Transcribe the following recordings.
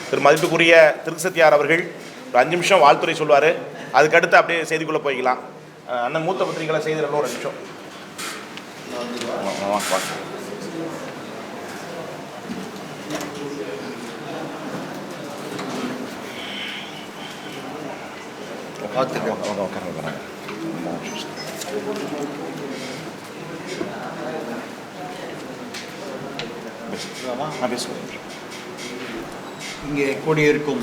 திரு மதிப்புக்குரிய திருசத்தியார் அவர்கள் ஒரு 5 நிமிஷம் வாழ்த்துறை சொல்வார். அதுக்கடுத்து அப்படியே செய்திக்குள்ளே போய்க்கலாம். அண்ணன் மூத்த பத்திரிகைகளை செய்திடலாம் ஒரு நிமிஷம். இங்கே கூடியிருக்கும்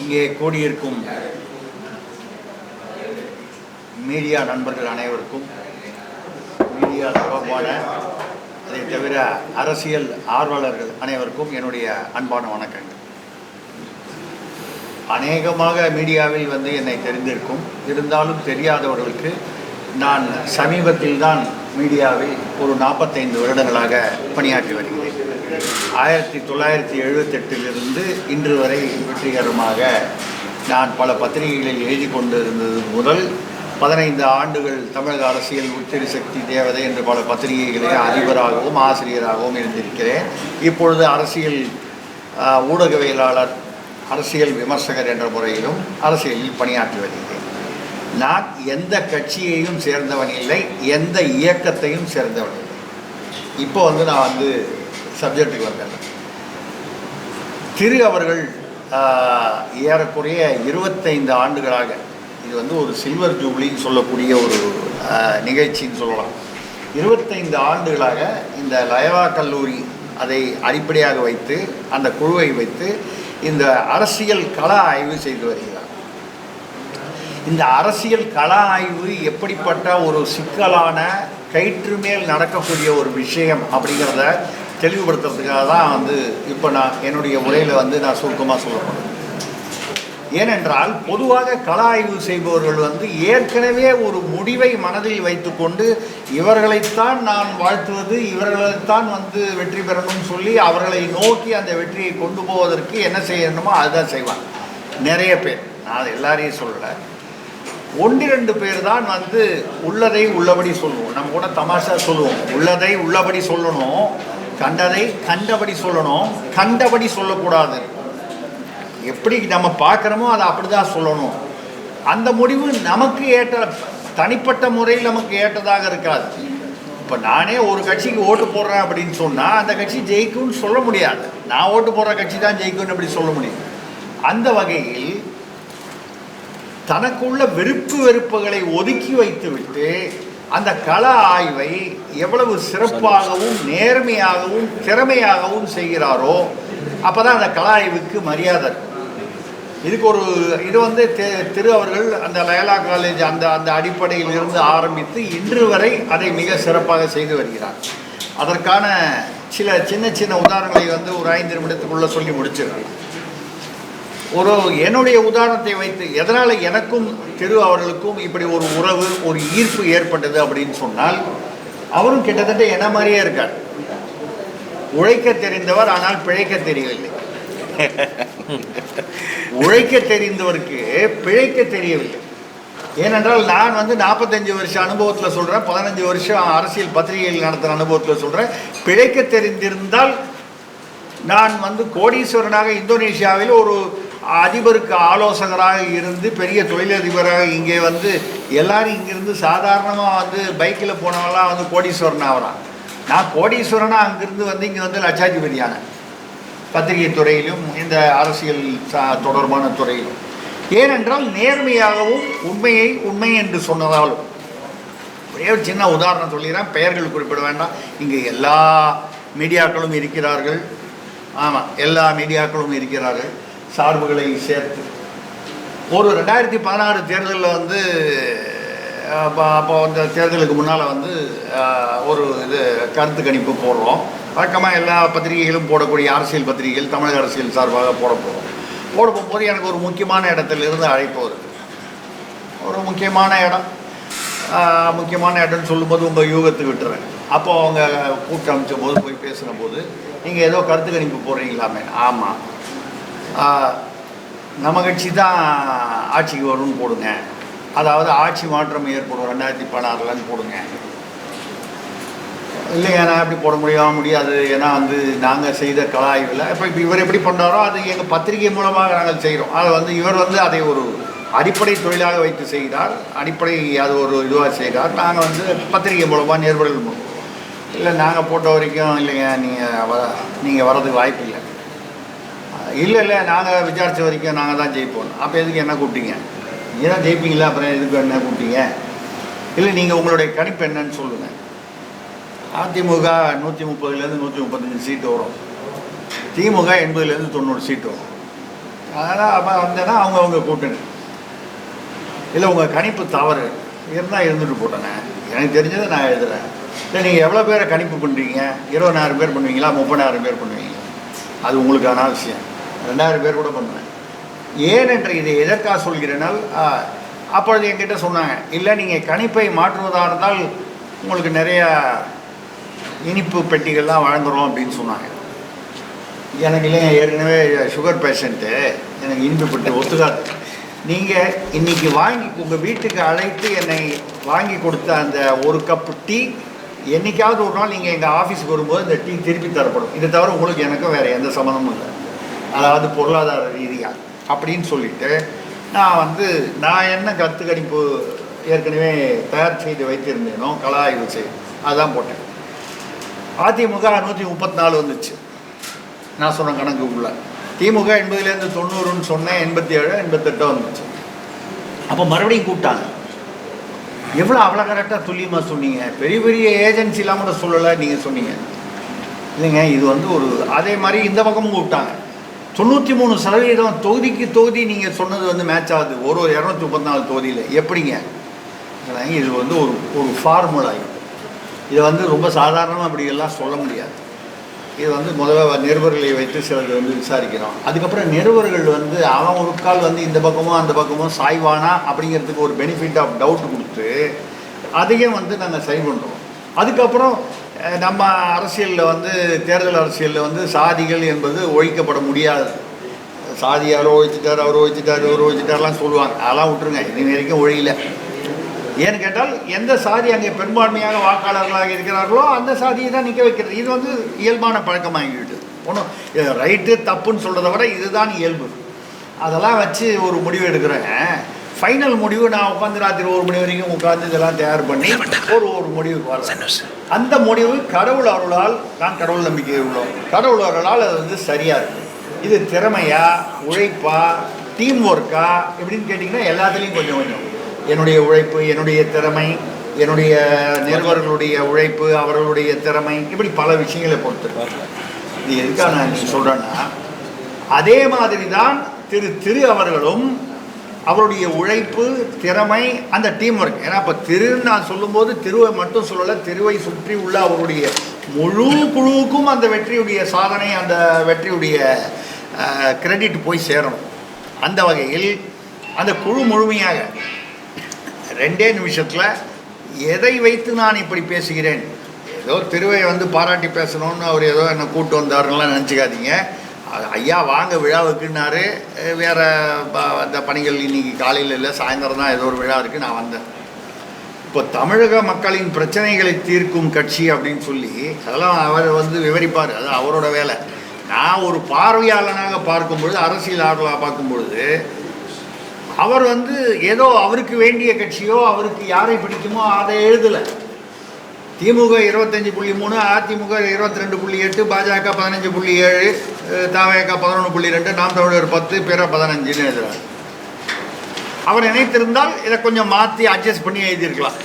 இங்கே கூடியிருக்கும் மீடியா நண்பர்கள் அனைவருக்கும், மீடியா தொடர்பான அதை தவிர அரசியல் ஆர்வலர்கள் அனைவருக்கும் என்னுடைய அன்பான வணக்கங்கள். அநேகமாக மீடியாவில் என்னை தெரிந்திருக்கும். இருந்தாலும் தெரியாதவர்களுக்கு நான் சமீபத்தில் தான் மீடியாவில் ஒரு 45 வருடங்களாக பணியாற்றி வருகிறேன். 1978 இன்று வரை வெற்றிகரமாக நான் பல பத்திரிகைகளில் எழுதி கொண்டிருந்தது முதல் 15 ஆண்டுகள் தமிழக அரசியல் உத்திரி சக்தி தேவதை என்று பல பத்திரிகைகளில் அதிபராகவும் ஆசிரியராகவும் இருந்திருக்கிறேன். இப்பொழுது அரசியல் ஊடகவியலாளர், அரசியல் விமர்சகர் என்ற முறையிலும் அரசியலில் பணியாற்றி வருகிறேன். நான் எந்த கட்சியையும் சேர்ந்தவன் இல்லை, எந்த இயக்கத்தையும் சேர்ந்தவன் இல்லை. இப்போ நான் சப்ஜெக்டுக்கு வந்தேன். திரு அவர்கள் ஏறக்குறைய 25 ஆண்டுகளாக, இது ஒரு சில்வர் ஜூப்ளின்னு சொல்லக்கூடிய ஒரு நிகழ்ச்சின்னு சொல்லலாம். 25 ஆண்டுகளாக இந்த லயோலா கல்லூரி அதை அடிப்படையாக வைத்து அந்த குழுவை வைத்து இந்த அரசியல் கள ஆய்வு செய்து வருகிறார். இந்த அரசியல் கள ஆய்வு எப்படிப்பட்ட ஒரு சிக்கலான கயிற்று மேல் நடக்கக்கூடிய ஒரு விஷயம் அப்படிங்கிறத தெளிவுபடுத்துறதுக்காக தான் இப்போ நான் என்னுடைய உரையில் நான் சுருக்கமாக சொல்லப்படுறேன். ஏனென்றால் பொதுவாக கள ஆய்வு செய்பவர்கள் ஏற்கனவே ஒரு முடிவை மனதில் வைத்துக்கொண்டு இவர்களைத்தான் நான் வாழ்த்துவது, இவர்களைத்தான் வெற்றி பெறணும்னு சொல்லி அவர்களை நோக்கி அந்த வெற்றியை கொண்டு போவதற்கு என்ன செய்யணுமோ அதுதான் செய்வாங்க. நிறைய பேர், நான் எல்லாரையும் சொல்லலை, 1-2 பேர் தான் உள்ளதை உள்ளபடி சொல்லுவோம். நம்ம கூட தமாஷா சொல்லுவோம், உள்ளதை உள்ளபடி சொல்லணும், கண்டதை கண்டபடி சொல்லணும், கண்டபடி சொல்லக்கூடாது. எப்படி நம்ம பார்க்குறோமோ அதை அப்படி தான் சொல்லணும். அந்த முடிவு நமக்கு ஏற்ற, தனிப்பட்ட முறையில் நமக்கு ஏற்றதாக இருக்காது. இப்போ நானே ஒரு கட்சிக்கு ஓட்டு போடுறேன் அப்படின்னு சொன்னால் அந்த கட்சி ஜெயிக்கும்னு சொல்ல முடியாது. நான் ஓட்டு போடுற கட்சி தான் ஜெயிக்கும்னு அப்படி சொல்ல முடியும். அந்த வகையில் தனக்குள்ள வெறுப்புகளை ஒதுக்கி வைத்துவிட்டு அந்த கள ஆய்வை எவ்வளவு சிறப்பாகவும் நேர்மையாகவும் திறமையாகவும் செய்கிறாரோ அப்போ தான் அந்த கள ஆய்வுக்கு மரியாதை இருக்கும். இதுக்கு இது திரு அவர்கள் அந்த லயோலா காலேஜ் அந்த அடிப்படையில் இருந்து ஆரம்பித்து இன்று வரை அதை மிக சிறப்பாக செய்து வருகிறார். அதற்கான சில சின்ன உதாரணங்களை ஒரு 5 நிமிடத்துக்குள்ளே சொல்லி முடிச்சிருக்கேன். என்னுடைய உதாரணத்தை வைத்து எதனால் எனக்கும் திரு அவர்களுக்கும் இப்படி ஒரு உறவு, ஒரு ஈர்ப்பு ஏற்பட்டது அப்படின்னு சொன்னால், அவரும் கிட்டத்தட்ட என்ன மாதிரியே இருக்கார். உழைக்க தெரிந்தவர், ஆனால் பிழைக்க தெரியவில்லை. உழைக்க தெரிந்தவருக்கு பிழைக்க தெரியவில்லை. ஏனென்றால் நான் 45 வருஷ அனுபவத்தில் சொல்கிறேன், 15 வருஷம் அரசியல் பத்திரிகைகள் நடத்துகிற அனுபவத்தில் சொல்கிறேன். பிழைக்க தெரிந்திருந்தால் நான் கோடீஸ்வரனாக இந்தோனேஷியாவில் ஒரு அதிபருக்கு ஆலோசகராக இருந்து பெரிய தொழிலதிபராக இங்கே எல்லாரும் இங்கிருந்து சாதாரணமாக பைக்கில் போனவங்களாம் கோடீஸ்வரன் ஆகிறான். நான் கோடீஸ்வரனாக அங்கிருந்து இங்கே லட்சாதிபதியான பத்திரிகை துறையிலும் இந்த அரசியல் தொடர்பான துறையிலும். ஏனென்றால் நேர்மையாகவும் உண்மை என்று சொன்னதாலும். ஒரே ஒரு சின்ன உதாரணம் சொல்லிடுறேன், பெயர்கள் குறிப்பிட வேண்டாம். இங்கே எல்லா மீடியாக்களும் இருக்கிறார்கள். ஆமாம், எல்லா மீடியாக்களும் இருக்கிறார்கள், சார்புகளை சேர்த்து. ஒரு 2016 தேர்தலில் அப்போ அந்த தேர்தலுக்கு முன்னால் ஒரு கருத்து கணிப்பு போடுறோம். வழக்கமாக எல்லா பத்திரிகைகளும் போடக்கூடிய அரசியல் பத்திரிகைகள் தமிழக அரசியல் சார்பாக போட போகும்போது எனக்கு ஒரு முக்கியமான இடத்துலேருந்து அழைப்பு வருது. ஒரு முக்கியமான இடம்னு சொல்லும்போது உங்கள் யூகத்துக்கு விட்டுறேன். அப்போ அவங்க கூட்டம் அமைச்ச போது போய் பேசுன போது நீங்கள் ஏதோ கருத்து கணிப்பு போடுறீங்களாமே. ஆமாம், நம்ம கட்சி தான் ஆட்சிக்கு வரும்னு போடுங்க, அதாவது ஆட்சி மாற்றம் ஏற்படும் 2016 போடுங்க. இல்லைங்க நான் எப்படி போட முடியாது, ஏன்னா வந்து நாங்கள் செய்த கலாய்வில் இப்போ இவர் எப்படி பண்ணுறாரோ அது எங்கள் பத்திரிகை மூலமாக நாங்கள் செய்கிறோம். அதை வந்து இவர் வந்து அதை ஒரு அடிப்படை தொழிலாக வைத்து செய்கிறார், அடிப்படை அது ஒரு இதுவாக செய்கிறார். நாங்கள் வந்து பத்திரிகை மூலமாக நேர்வர்கள் மூலம் இல்லை நாங்கள் போட்ட வரைக்கும் இல்லைங்க நீங்கள் வர்றதுக்கு வாய்ப்பு இல்லை. இல்லை நாங்கள் விசாரித்த வரைக்கும் நாங்கள் தான் ஜெயிப்போம். அப்போ எதுக்கு என்ன கூப்பிட்டீங்க? நீங்கள் தான் ஜெயிப்பீங்களா, அப்புறம் எதுக்கு என்ன கூப்பிட்டீங்க? இல்லை நீங்கள் உங்களுடைய கணிப்பு என்னன்னு சொல்லுங்கள். அதிமுக 130லேருந்து 135 சீட்டு வரும், திமுக 80லேருந்து 90 சீட்டு வரும். அதனால் அப்போ வந்தேன்னா அவங்க கூட்டணி. இல்லை உங்கள் கணிப்பு தவறு இருந்தால் இருந்துட்டு போட்டேனே, எனக்கு தெரிஞ்சதை நான் எழுதுகிறேன். இல்லை நீங்கள் எவ்வளோ பேரை கணிப்பு பண்ணுறீங்க? 20,000 பேர் பண்ணுவீங்களா, 30,000 பேர் பண்ணுவீங்க? அது உங்களுக்கான விஷயம். 2,000 பேர் கூட பண்ணுவேன். ஏனென்று இதை எதற்காக சொல்கிறேனால், அப்பொழுது என்கிட்ட சொன்னாங்க, இல்லை நீங்கள் கணிப்பை மாற்றுவதாக இருந்தால் உங்களுக்கு நிறையா இனிப்பு பெட்டிகள்லாம் வழங்குகிறோம் அப்படின்னு சொன்னாங்க. எனக்கு இல்லைங்க, ஏற்கனவே சுகர் பேஷண்ட்டு, எனக்கு இனிப்பு பெட்டி ஒத்துக்காது. நீங்கள் இன்றைக்கி வாங்கி உங்கள் வீட்டுக்கு அழைத்து என்னை வாங்கி கொடுத்த அந்த ஒரு கப்பு டீ என்றைக்காவது ஒரு நாள் நீங்கள் எங்கள் ஆஃபீஸுக்கு வரும்போது இந்த டீ திருப்பி தரப்படும். இதை தவிர உங்களுக்கு எனக்கும் வேறு எந்த சம்மந்தமும் இல்லை, அதாவது பொருளாதார ரீதியாக அப்படின்னு சொல்லிவிட்டு நான் என்ன கருத்து கணிப்பு ஏற்கனவே தயார் செய்து வைத்திருந்தேனோ கலா ஆய்வு செய்து அதுதான் போட்டேன். அதிமுக 134 வந்துச்சு நான் சொன்ன கணக்குக்குள்ள. திமுக 80லேருந்து 90ன்னு சொன்னேன், 87 88 வந்துச்சு. அப்போ மறுபடியும் கூப்பிட்டாங்க. எவ்வளோ அவ்வளோ கரெக்டாக துல்லியமாக சொன்னீங்க, பெரிய பெரிய ஏஜென்சிலாம் கூட சொல்லலை நீங்கள் சொன்னீங்க. இல்லைங்க இது வந்து ஒரு அதே மாதிரி இந்த பக்கமும் கூப்பிட்டாங்க. 93% தொகுதிக்கு தொகுதி நீங்கள் சொன்னது வந்து மேட்ச் ஆகுது ஒரு 234 தொகுதியில். எப்படிங்க? இது வந்து ஒரு ஃபார்முலா. இதை வந்து ரொம்ப சாதாரணமாக அப்படியெல்லாம் சொல்ல முடியாது. இது வந்து முதல்ல நிருபர்களை வைத்து சிலது வந்து விசாரிக்கிறோம். அதுக்கப்புறம் நிருபர்கள் வந்து அவன் ஒரு கால் வந்து இந்த பக்கமும் அந்த பக்கமும் சாய்வானா அப்படிங்கிறதுக்கு ஒரு பெனிஃபிட் ஆஃப் டவுட் கொடுத்து அதையும் வந்து நாங்கள் சரி பண்ணுறோம். அதுக்கப்புறம் நம்ம அரசியலில் வந்து தேர்தல் அரசியலில் வந்து சாதிகள் என்பது ஒழிக்கப்பட முடியாது. சாதி யாரோ ஒழிச்சிட்டார், அவர் ஒழிச்சிட்டார், இவர் ஒழிச்சிட்டார்லாம் சொல்லுவாங்க. அதெல்லாம் விட்டுருங்க, இது வரைக்கும் ஒழியல. ஏன்னு கேட்டால் எந்த சாதி அங்கே பெரும்பான்மையாக வாக்காளர்களாக இருக்கிறார்களோ அந்த சாதியை தான் நிற்க வைக்கிறது. இது வந்து இயல்பான பழக்கமாகிவிட்டு ஒன்றும் ரைட்டு தப்புன்னு சொல்கிறத விட இதுதான் இயல்பு. அதெல்லாம் வச்சு ஒரு முடிவு எடுக்கிறேங்க. ஃபைனல் முடிவு நான் உட்காந்து ராத்திரி 1 மணி வரைக்கும் உட்காந்து இதெல்லாம் தயார் பண்ணி ஒரு முடிவுக்கு வரேன். அந்த முடிவு கடவுள் அருளால், நான் கடவுள் நம்பிக்கை உள்ளோம், கடவுள் அருளால் அது வந்து சரியாக இருக்குது. இது திறமையா, உழைப்பா, டீம் ஒர்க்கா எப்படின்னு கேட்டிங்கன்னா எல்லாத்துலேயும் கொஞ்சம் கொஞ்சம் என்னுடைய உழைப்பு, என்னுடைய திறமை, என்னுடைய நிருபர்களுடைய உழைப்பு, அவர்களுடைய திறமை, இப்படி பல விஷயங்களை பொறுத்து. இது எதுக்காக நான் சொல்கிறேன்னா, அதே மாதிரி தான் திரு அவர்களும் அவருடைய உழைப்பு, திறமை, அந்த டீம் ஒர்க். ஏன்னா இப்போ திருன்னு நான் சொல்லும்போது திருவை மட்டும் சொல்லலை, திருவை சுற்றி உள்ள அவருடைய முழு குழுவுக்கும் அந்த வெற்றியுடைய சாதனை, அந்த வெற்றியுடைய கிரெடிட் போய் சேரணும். அந்த வகையில் அந்த குழு முழுமையாக 2 நிமிஷத்தில் எதை வைத்து நான் இப்படி பேசுகிறேன், ஏதோ திருவை வந்து பாராட்டி பேசணும்னு அவர் ஏதோ என்னை கூப்பிட்டு வந்தாருன்னெலாம் நினச்சிக்காதீங்க. ஐயா வாங்க விழாவுக்குன்னாரு, வேறு அந்த பணிகள் இன்றைக்கி காலையில் இல்லை, சாயந்தரம் தான் ஏதோ ஒரு விழா இருக்குது, நான் வந்தேன். இப்போ தமிழக மக்களின் பிரச்சனைகளை தீர்க்கும் கட்சி அப்படின்னு சொல்லி அதெல்லாம் அவர் வந்து விவரிப்பார், அது அவரோட வேலை. நான் ஒரு பார்வையாளனாக பார்க்கும்பொழுது, அரசியல் ஆர்வலாக பார்க்கும்பொழுது அவர் வந்து ஏதோ அவருக்கு வேண்டிய கட்சியோ அவருக்கு யாரை பிடிக்குமோ அதை எழுதலை. திமுக 25.3, அதிமுக 22.8, பாஜக 15.7, தவேக 11.2, நாம் தமிழர் 10, பிற 15ன்னு எழுதுறாரு. அவர் நினைத்திருந்தால் இதை கொஞ்சம் மாற்றி அட்ஜஸ்ட் பண்ணி எழுதியிருக்கலாம்,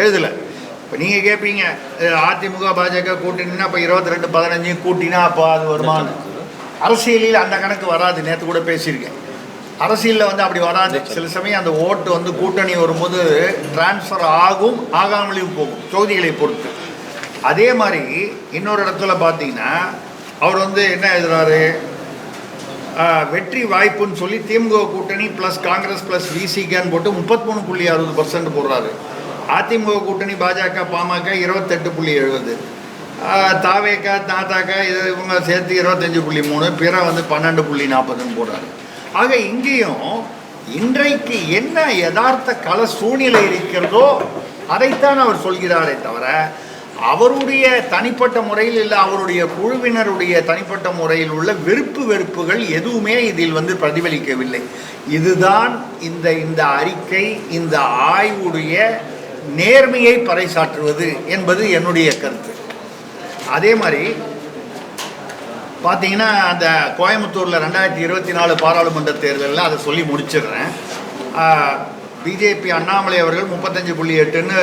எழுதலை. இப்போ நீங்கள் கேட்பீங்க அதிமுக பாஜக கூட்டினா இப்போ 22-15 கூட்டினா அப்போ அது வருமானு? அரசியலில் அந்த கணக்கு வராது. நேற்று கூட பேசியிருக்கேன், அரசியலில் வந்து அப்படி வராது. சில சமயம் அந்த ஓட்டு வந்து கூட்டணி வரும்போது டிரான்ஸ்ஃபர் ஆகும், ஆகாமலையும் போகும், தொகுதிகளை பொறுத்து. அதே மாதிரி இன்னொரு இடத்துல பார்த்தீங்கன்னா அவர் வந்து என்ன எழுதுறாரு, வெற்றி வாய்ப்புன்னு சொல்லி திமுக கூட்டணி ப்ளஸ் காங்கிரஸ் ப்ளஸ் விசிகேன்னு போட்டு 33.60% போடுறாரு. அதிமுக கூட்டணி பாஜக பாமக 28.70, தாவேக தாதாக்க இது இவங்க சேர்த்து 25.3, பிற வந்து 12.40 போடுறாரு. ஆக இங்கேயும் இன்றைக்கு என்ன யதார்த்த கள சூழ்நிலை இருக்கிறதோ அதைத்தான் அவர் சொல்கிறாரே தவிர அவருடைய தனிப்பட்ட முறையில் இல்லை அவருடைய குழுவினருடைய தனிப்பட்ட முறையில் உள்ள வெறுப்புகள் எதுவுமே இதில் வந்து பிரதிபலிக்கவில்லை. இதுதான் இந்த அறிக்கை, இந்த ஆய்வுடைய நேர்மையை பறைசாற்றுவது என்பது என்னுடைய கருத்து. அதே மாதிரி பார்த்தீங்கன்னா அந்த கோயம்புத்தூரில் 2024 பாராளுமன்ற தேர்தலில் அதை சொல்லி முடிச்சிடுறேன். பிஜேபி அண்ணாமலை அவர்கள் 35.8ன்னு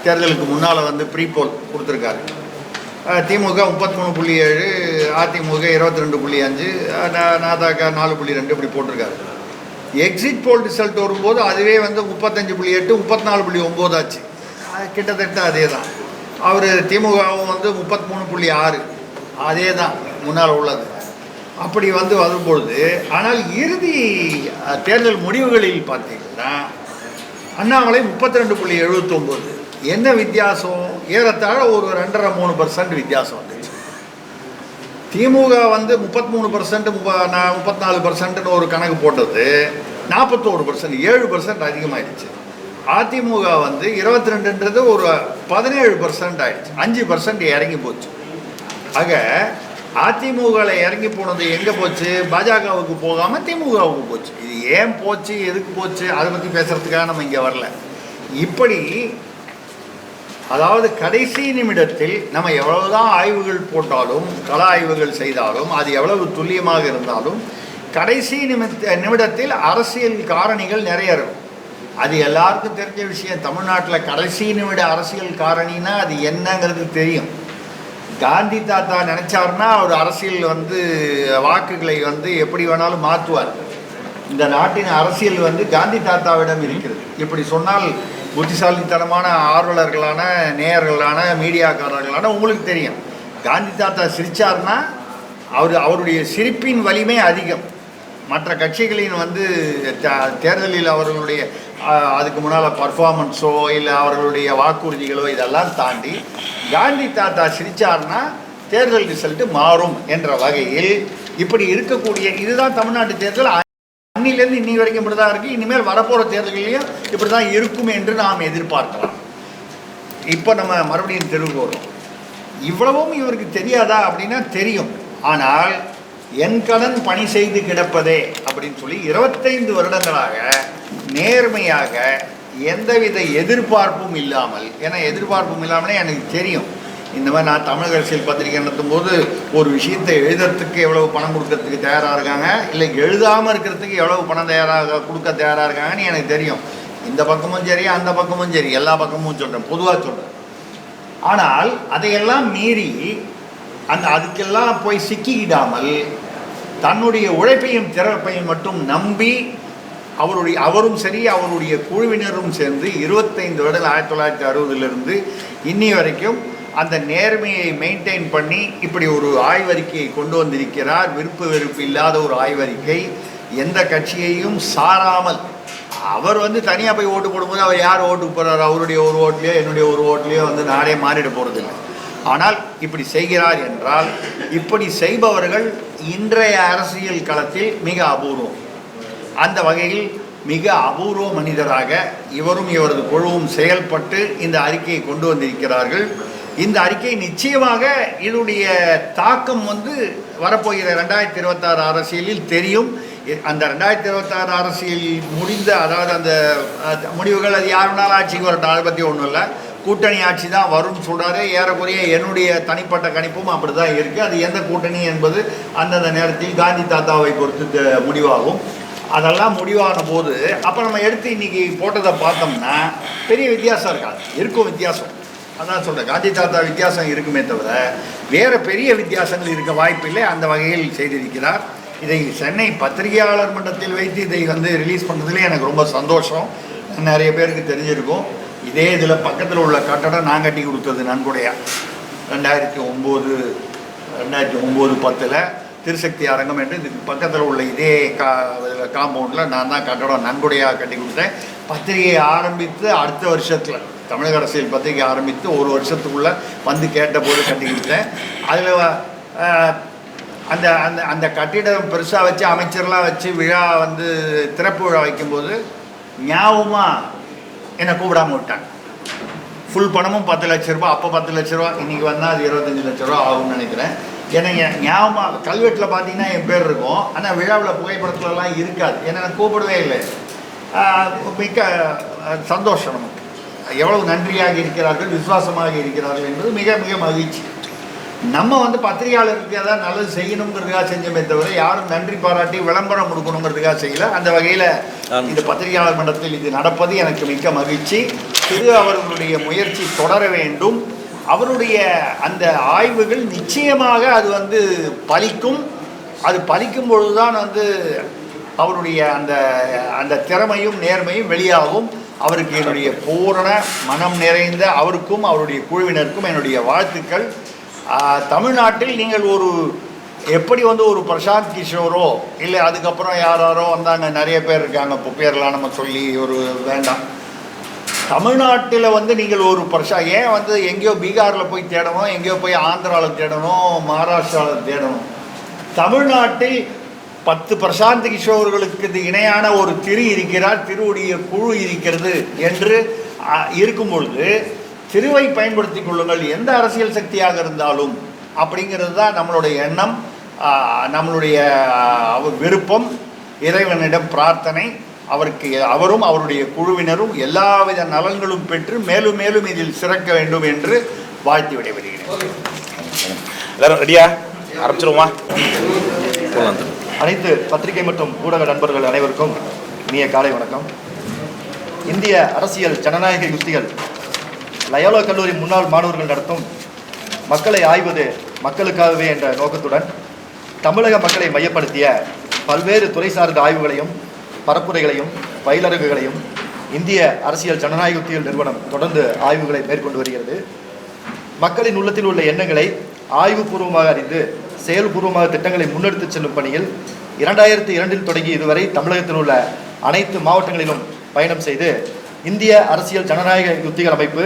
தேர்தலுக்கு முன்னால் வந்து ப்ரீபோல் கொடுத்துருக்காரு. திமுக 33.7, அதிமுக 22.5, நாதாக 4.2 இப்படி போட்டிருக்காரு. எக்ஸிட் போல் ரிசல்ட் வரும்போது அதுவே வந்து 35.8, 34.9 ஆச்சு. கிட்டத்தட்ட அதே தான். அவர் திமுகவும் வந்து 33.6 அதே தான் முன்னால் உள்ளது. அப்படி வந்து வரும்பொழுது ஆனால் இறுதி தேர்தல் முடிவுகளில் பார்த்தீங்கன்னா அண்ணாமலை 32.79. என்ன வித்தியாசம்? ஏறத்தாழ ஒரு 2.5-3% வித்தியாசம் வந்துச்சு. திமுக வந்து 33%, 34%ன்னு ஒரு கணக்கு போட்டது 41%, 7% அதிகமாகிடுச்சு. அதிமுக வந்து 22ன்றது ஒரு 17% ஆயிடுச்சு, 5% இறங்கி போச்சு. ஆக அதிமுகவில் இறங்கி போனது எங்கே போச்சு? பாஜகவுக்கு போகாமல் திமுகவுக்கு போச்சு. இது ஏன் போச்சு, எதுக்கு போச்சு, அதை பற்றி பேசுகிறதுக்காக நம்ம இங்கே வரல. இப்படி அதாவது கடைசி நிமிடத்தில் நம்ம எவ்வளவுதான் ஆய்வுகள் போட்டாலும் கள ஆய்வுகள் செய்தாலும் அது எவ்வளவு துல்லியமாக இருந்தாலும் கடைசி நிமிடத்தில் அரசியல் காரணிகள் நிறைய இருக்கும். அது எல்லாருக்கும் தெரிஞ்ச விஷயம். தமிழ்நாட்டில் கடைசி நிமிட அரசியல் காரணினா அது என்னங்கிறது தெரியும். காந்தி தாத்தா நினச்சார்னா அவர் அரசியல் வந்து வாக்குகளை வந்து எப்படி வேணாலும் மாற்றுவார். இந்த நாட்டின் அரசியல் வந்து காந்தி தாத்தாவிடம் இருக்கிறது. இப்படி சொன்னால் புத்திசாலித்தனமான ஆர்வலர்களான நேயர்களான மீடியாக்காரர்களான உங்களுக்கு தெரியும். காந்தி தாத்தா சிரித்தார்னா அவருடைய சிரிப்பின் வலிமை அதிகம். மற்ற கட்சிகளின் வந்து தேர்தலில் அவர்களுடைய அதுக்கு முன்னால் பர்ஃபார்மன்ஸோ இல்லை அவர்களுடைய வாக்குறுதிகளோ இதெல்லாம் தாண்டி காந்தி தாத்தா சிரிச்சார்னா தேர்தல் ரிசல்ட்டு மாறும் என்ற வகையில் இப்படி இருக்கக்கூடிய இதுதான் தமிழ்நாட்டு தேர்தல். அன்னிலேருந்து இன்னி வரைக்கும் இப்படி தான் இருக்குது. இனிமேல் வரப்போகிற தேர்தல்களையும் இப்படி தான் இருக்கும் என்று நாம் எதிர்பார்க்கலாம். இப்போ நம்ம மறுபடியும் தெருவுக்கு வரும். இவ்வளவும் இவருக்கு தெரியாதா அப்படின்னா தெரியும். ஆனால் என் கடன் பணி செய்து கிடப்பதே அப்படின்னு சொல்லி 25 வருடங்களாக நேர்மையாக எந்தவித எதிர்பார்ப்பும் இல்லாமல், ஏன்னா எதிர்பார்ப்பும் இல்லாமலே எனக்கு தெரியும் இந்த மாதிரி நான் தமிழக அரசியல் பத்திரிகை நடத்தும் போது ஒரு விஷயத்தை எழுதுறதுக்கு எவ்வளவு பணம் கொடுக்கறதுக்கு தயாராக இருக்காங்க, இல்லை எழுதாமல் இருக்கிறதுக்கு எவ்வளவு பணம் கொடுக்க தயாராக இருக்காங்கன்னு எனக்கு தெரியும். இந்த பக்கமும் சரி அந்த பக்கமும் சரி எல்லா பக்கமும் சொல்கிறேன், பொதுவாக சொல்கிறேன். ஆனால் அதையெல்லாம் மீறி அதுக்கெல்லாம் போய் சிக்கிக்கிடாமல் தன்னுடைய உழைப்பையும் திறப்பையும் மட்டும் நம்பி அவரும் சரி அவருடைய குழுவினரும் சேர்ந்து 25 வருடங்கள் 1960 இன்னி வரைக்கும் அந்த நேர்மையை மெயின்டைன் பண்ணி இப்படி ஒரு ஆய்வறிக்கையை கொண்டு வந்திருக்கிறார். விருப்பு வெறுப்பு இல்லாத ஒரு ஆய்வறிக்கை, எந்த கட்சியையும் சாராமல். அவர் வந்து தனியாக போய் ஓட்டு போடும்போது அவர் யார் ஓட்டுக்கு போகிறார், அவருடைய ஒரு ஓட்லையோ என்னுடைய ஒரு ஓட்லையோ வந்து நாடே மாறிட போகிறதில்லை. ஆனால் இப்படி செய்கிறார் என்றால் இப்படி செய்பவர்கள் இன்றைய அரசியல் களத்தில் மிக அபூர்வம். அந்த வகையில் மிக அபூர்வ மனிதராக இவரும் இவரது குழுவும் செயல்பட்டு இந்த அறிக்கையை கொண்டு வந்திருக்கிறார்கள். இந்த அறிக்கை நிச்சயமாக இதனுடைய தாக்கம் வந்து வரப்போகிற 2026 அரசியலில் தெரியும். அந்த 2026 அரசியல் முடிந்த அதாவது அந்த முடிவுகள் அது யாருனாலும் ஆட்சிக்கு வரட்டும், அதை பற்றி ஒன்றும் இல்லை. கூட்டணி ஆட்சி தான் வரும்னு சொல்கிறாரு. ஏறக்குறைய என்னுடைய தனிப்பட்ட கணிப்பும் அப்படி தான் இருக்குது. அது எந்த கூட்டணி என்பது அந்தந்த நேரத்தில் காந்தி தாத்தாவை பொறுத்து முடிவாகும். அதெல்லாம் முடிவான போது அப்போ நம்ம எடுத்து இன்றைக்கி போட்டதை பார்த்தோம்னா பெரிய வித்தியாசம் இருக்காது. இருக்கும் வித்தியாசம், அதான் சொல்கிறேன். காந்தி தாத்தா வித்தியாசம் இருக்குமே தவிர வேறு பெரிய வித்தியாசங்கள் இருக்க வாய்ப்பில்லை. அந்த வகையில் செய்திருக்கிறார். இதை சென்னை பத்திரிகையாளர் மன்றத்தில் வைத்து இதை வந்து ரிலீஸ் பண்ணுறதுலேயே எனக்கு ரொம்ப சந்தோஷம். நிறைய பேருக்கு தெரிஞ்சிருக்கும். இதே இதில் பக்கத்தில் உள்ள கட்டடம் நான் கட்டி கொடுத்தது நன்கொடையா 2009-10 திருசக்தி அரங்கம் என்று இதுக்கு பக்கத்தில் உள்ள இதே காம்பவுண்டில் நான் தான் கட்டடம் நன்கொடையாக கட்டி கொடுத்தேன். பத்திரிகையை ஆரம்பித்து அடுத்த வருஷத்தில் தமிழக அரசியல் பத்திரிகை ஆரம்பித்து ஒரு வருஷத்துக்குள்ளே வந்து கேட்டபோது கட்டிக்கிட்டேன். அதில் அந்த அந்த அந்த கட்டிடம் பெருசாக வச்சு அமைச்சர்லாம் வச்சு விழா வந்து திறப்பு விழா வைக்கும்போது ஞாபகமாக என்னை கூப்பிடாமல் விட்டாங்க. ஃபுல் பணமும் 10 லட்ச ரூபா, அப்போ 10 லட்ச ரூபா, இன்றைக்கி வந்தால் அது 25 லட்ச ரூபா ஆகும்னு நினைக்கிறேன். எனக்கு ஞாபகமாக கல்வெட்டில் பார்த்தீங்கன்னா என் பேர் இருக்கும், ஆனால் விழாவில் புகைப்படத்துலலாம் இருக்காது. ஏன்னா நான் கூப்பிடவே இல்லை. மிக்க சந்தோஷம் நமக்கு. எவ்வளவு நன்றியாக இருக்கிறார்கள், விசுவாசமாக இருக்கிறார்கள் என்பது மிக மிக மகிழ்ச்சி. நம்ம வந்து பத்திரிகையாளருக்கு ஏதாவது நல்லது செய்யணுங்கிறதுக்காக செஞ்சோமே தவிர யாரும் நன்றி பாராட்டி விளம்பரம் கொடுக்கணுங்கிறதுக்காக செய்யலை. அந்த வகையில் இந்த பத்திரிகையாளர் மன்றத்தில் இது நடப்பது எனக்கு மிக்க மகிழ்ச்சி. திரு அவர்களுடைய முயற்சி தொடர வேண்டும். அவருடைய அந்த ஆய்வுகள் நிச்சயமாக அது வந்து பலிக்கும். அது பலிக்கும் பொழுதுதான் வந்து அவருடைய அந்த அந்த திறமையும் நேர்மையும் வெளியாகும். அவருக்கு என்னுடைய பூரண மனம் நிறைந்த அவருக்கும் அவருடைய குழுவினருக்கும் என்னுடைய வாழ்த்துக்கள். தமிழ்நாட்டில் நீங்கள் ஒரு எப்படி வந்து ஒரு பிரசாந்த் கிஷோரோ இல்லை அதுக்கப்புறம் யாரோ வந்தாங்க, நிறைய பேர் இருக்காங்க, இப்போ பேர்லாம் நம்ம சொல்லி ஒரு வேண்டாம். தமிழ்நாட்டில் வந்து நீங்கள் ஒரு ஏன் வந்து எங்கேயோ பீகாரில் போய் தேடணும், எங்கேயோ போய் ஆந்திராவில் தேடணும், மகாராஷ்டிராவில் தேடணும். தமிழ்நாட்டில் 10 பிரசாந்த் கிஷோர்களுக்கு இது இணையான ஒரு திரு இருக்கிறார், திருவுடைய குழு இருக்கிறது என்று இருக்கும் பொழுது திருவை பயன்படுத்தி கொள்ளுங்கள், எந்த அரசியல் சக்தியாக இருந்தாலும் அப்படிங்கிறது தான் நம்மளுடைய எண்ணம், நம்மளுடைய விருப்பம், இறைவனிடம் பிரார்த்தனை. அவருக்கு அவரும் அவருடைய குழுவினரும் எல்லாவித நலன்களும் பெற்று மேலும் மேலும் இதில் சிறக்க வேண்டும் என்று வாழ்த்தி விடைபெறுகிறேன். எல்லாரும் ரெடியா ஆரம்பிச்சிருவோமா? அனைத்து பத்திரிகை மற்றும் ஊடக நண்பர்கள் அனைவருக்கும் இனிய காலை வணக்கம். இந்திய அரசியல் ஜனநாயக யுக்திகள் லயோலா கல்லூரி முன்னாள் மாணவர்கள் நடத்தும் மக்களை ஆய்வது மக்களுக்காகவே என்ற நோக்கத்துடன் தமிழக மக்களை மையப்படுத்திய பல்வேறு துறை சார்ந்த ஆய்வுகளையும் பரப்புரைகளையும் பயிலரங்குகளையும் இந்திய அரசியல் ஜனநாயக யுக்திகள் நிறுவனம் தொடர்ந்து ஆய்வுகளை மேற்கொண்டு வருகிறது. மக்களின் உள்ளத்தில் உள்ள எண்ணங்களை ஆய்வுபூர்வமாக அறிந்து செயல்பூர்வமாக திட்டங்களை முன்னெடுத்து செல்லும் பணியில் 2002 தொடங்கி இதுவரை தமிழகத்தில் உள்ள அனைத்து மாவட்டங்களிலும் பயணம் செய்து இந்திய அரசியல் ஜனநாயக யுக்திகள் அமைப்பு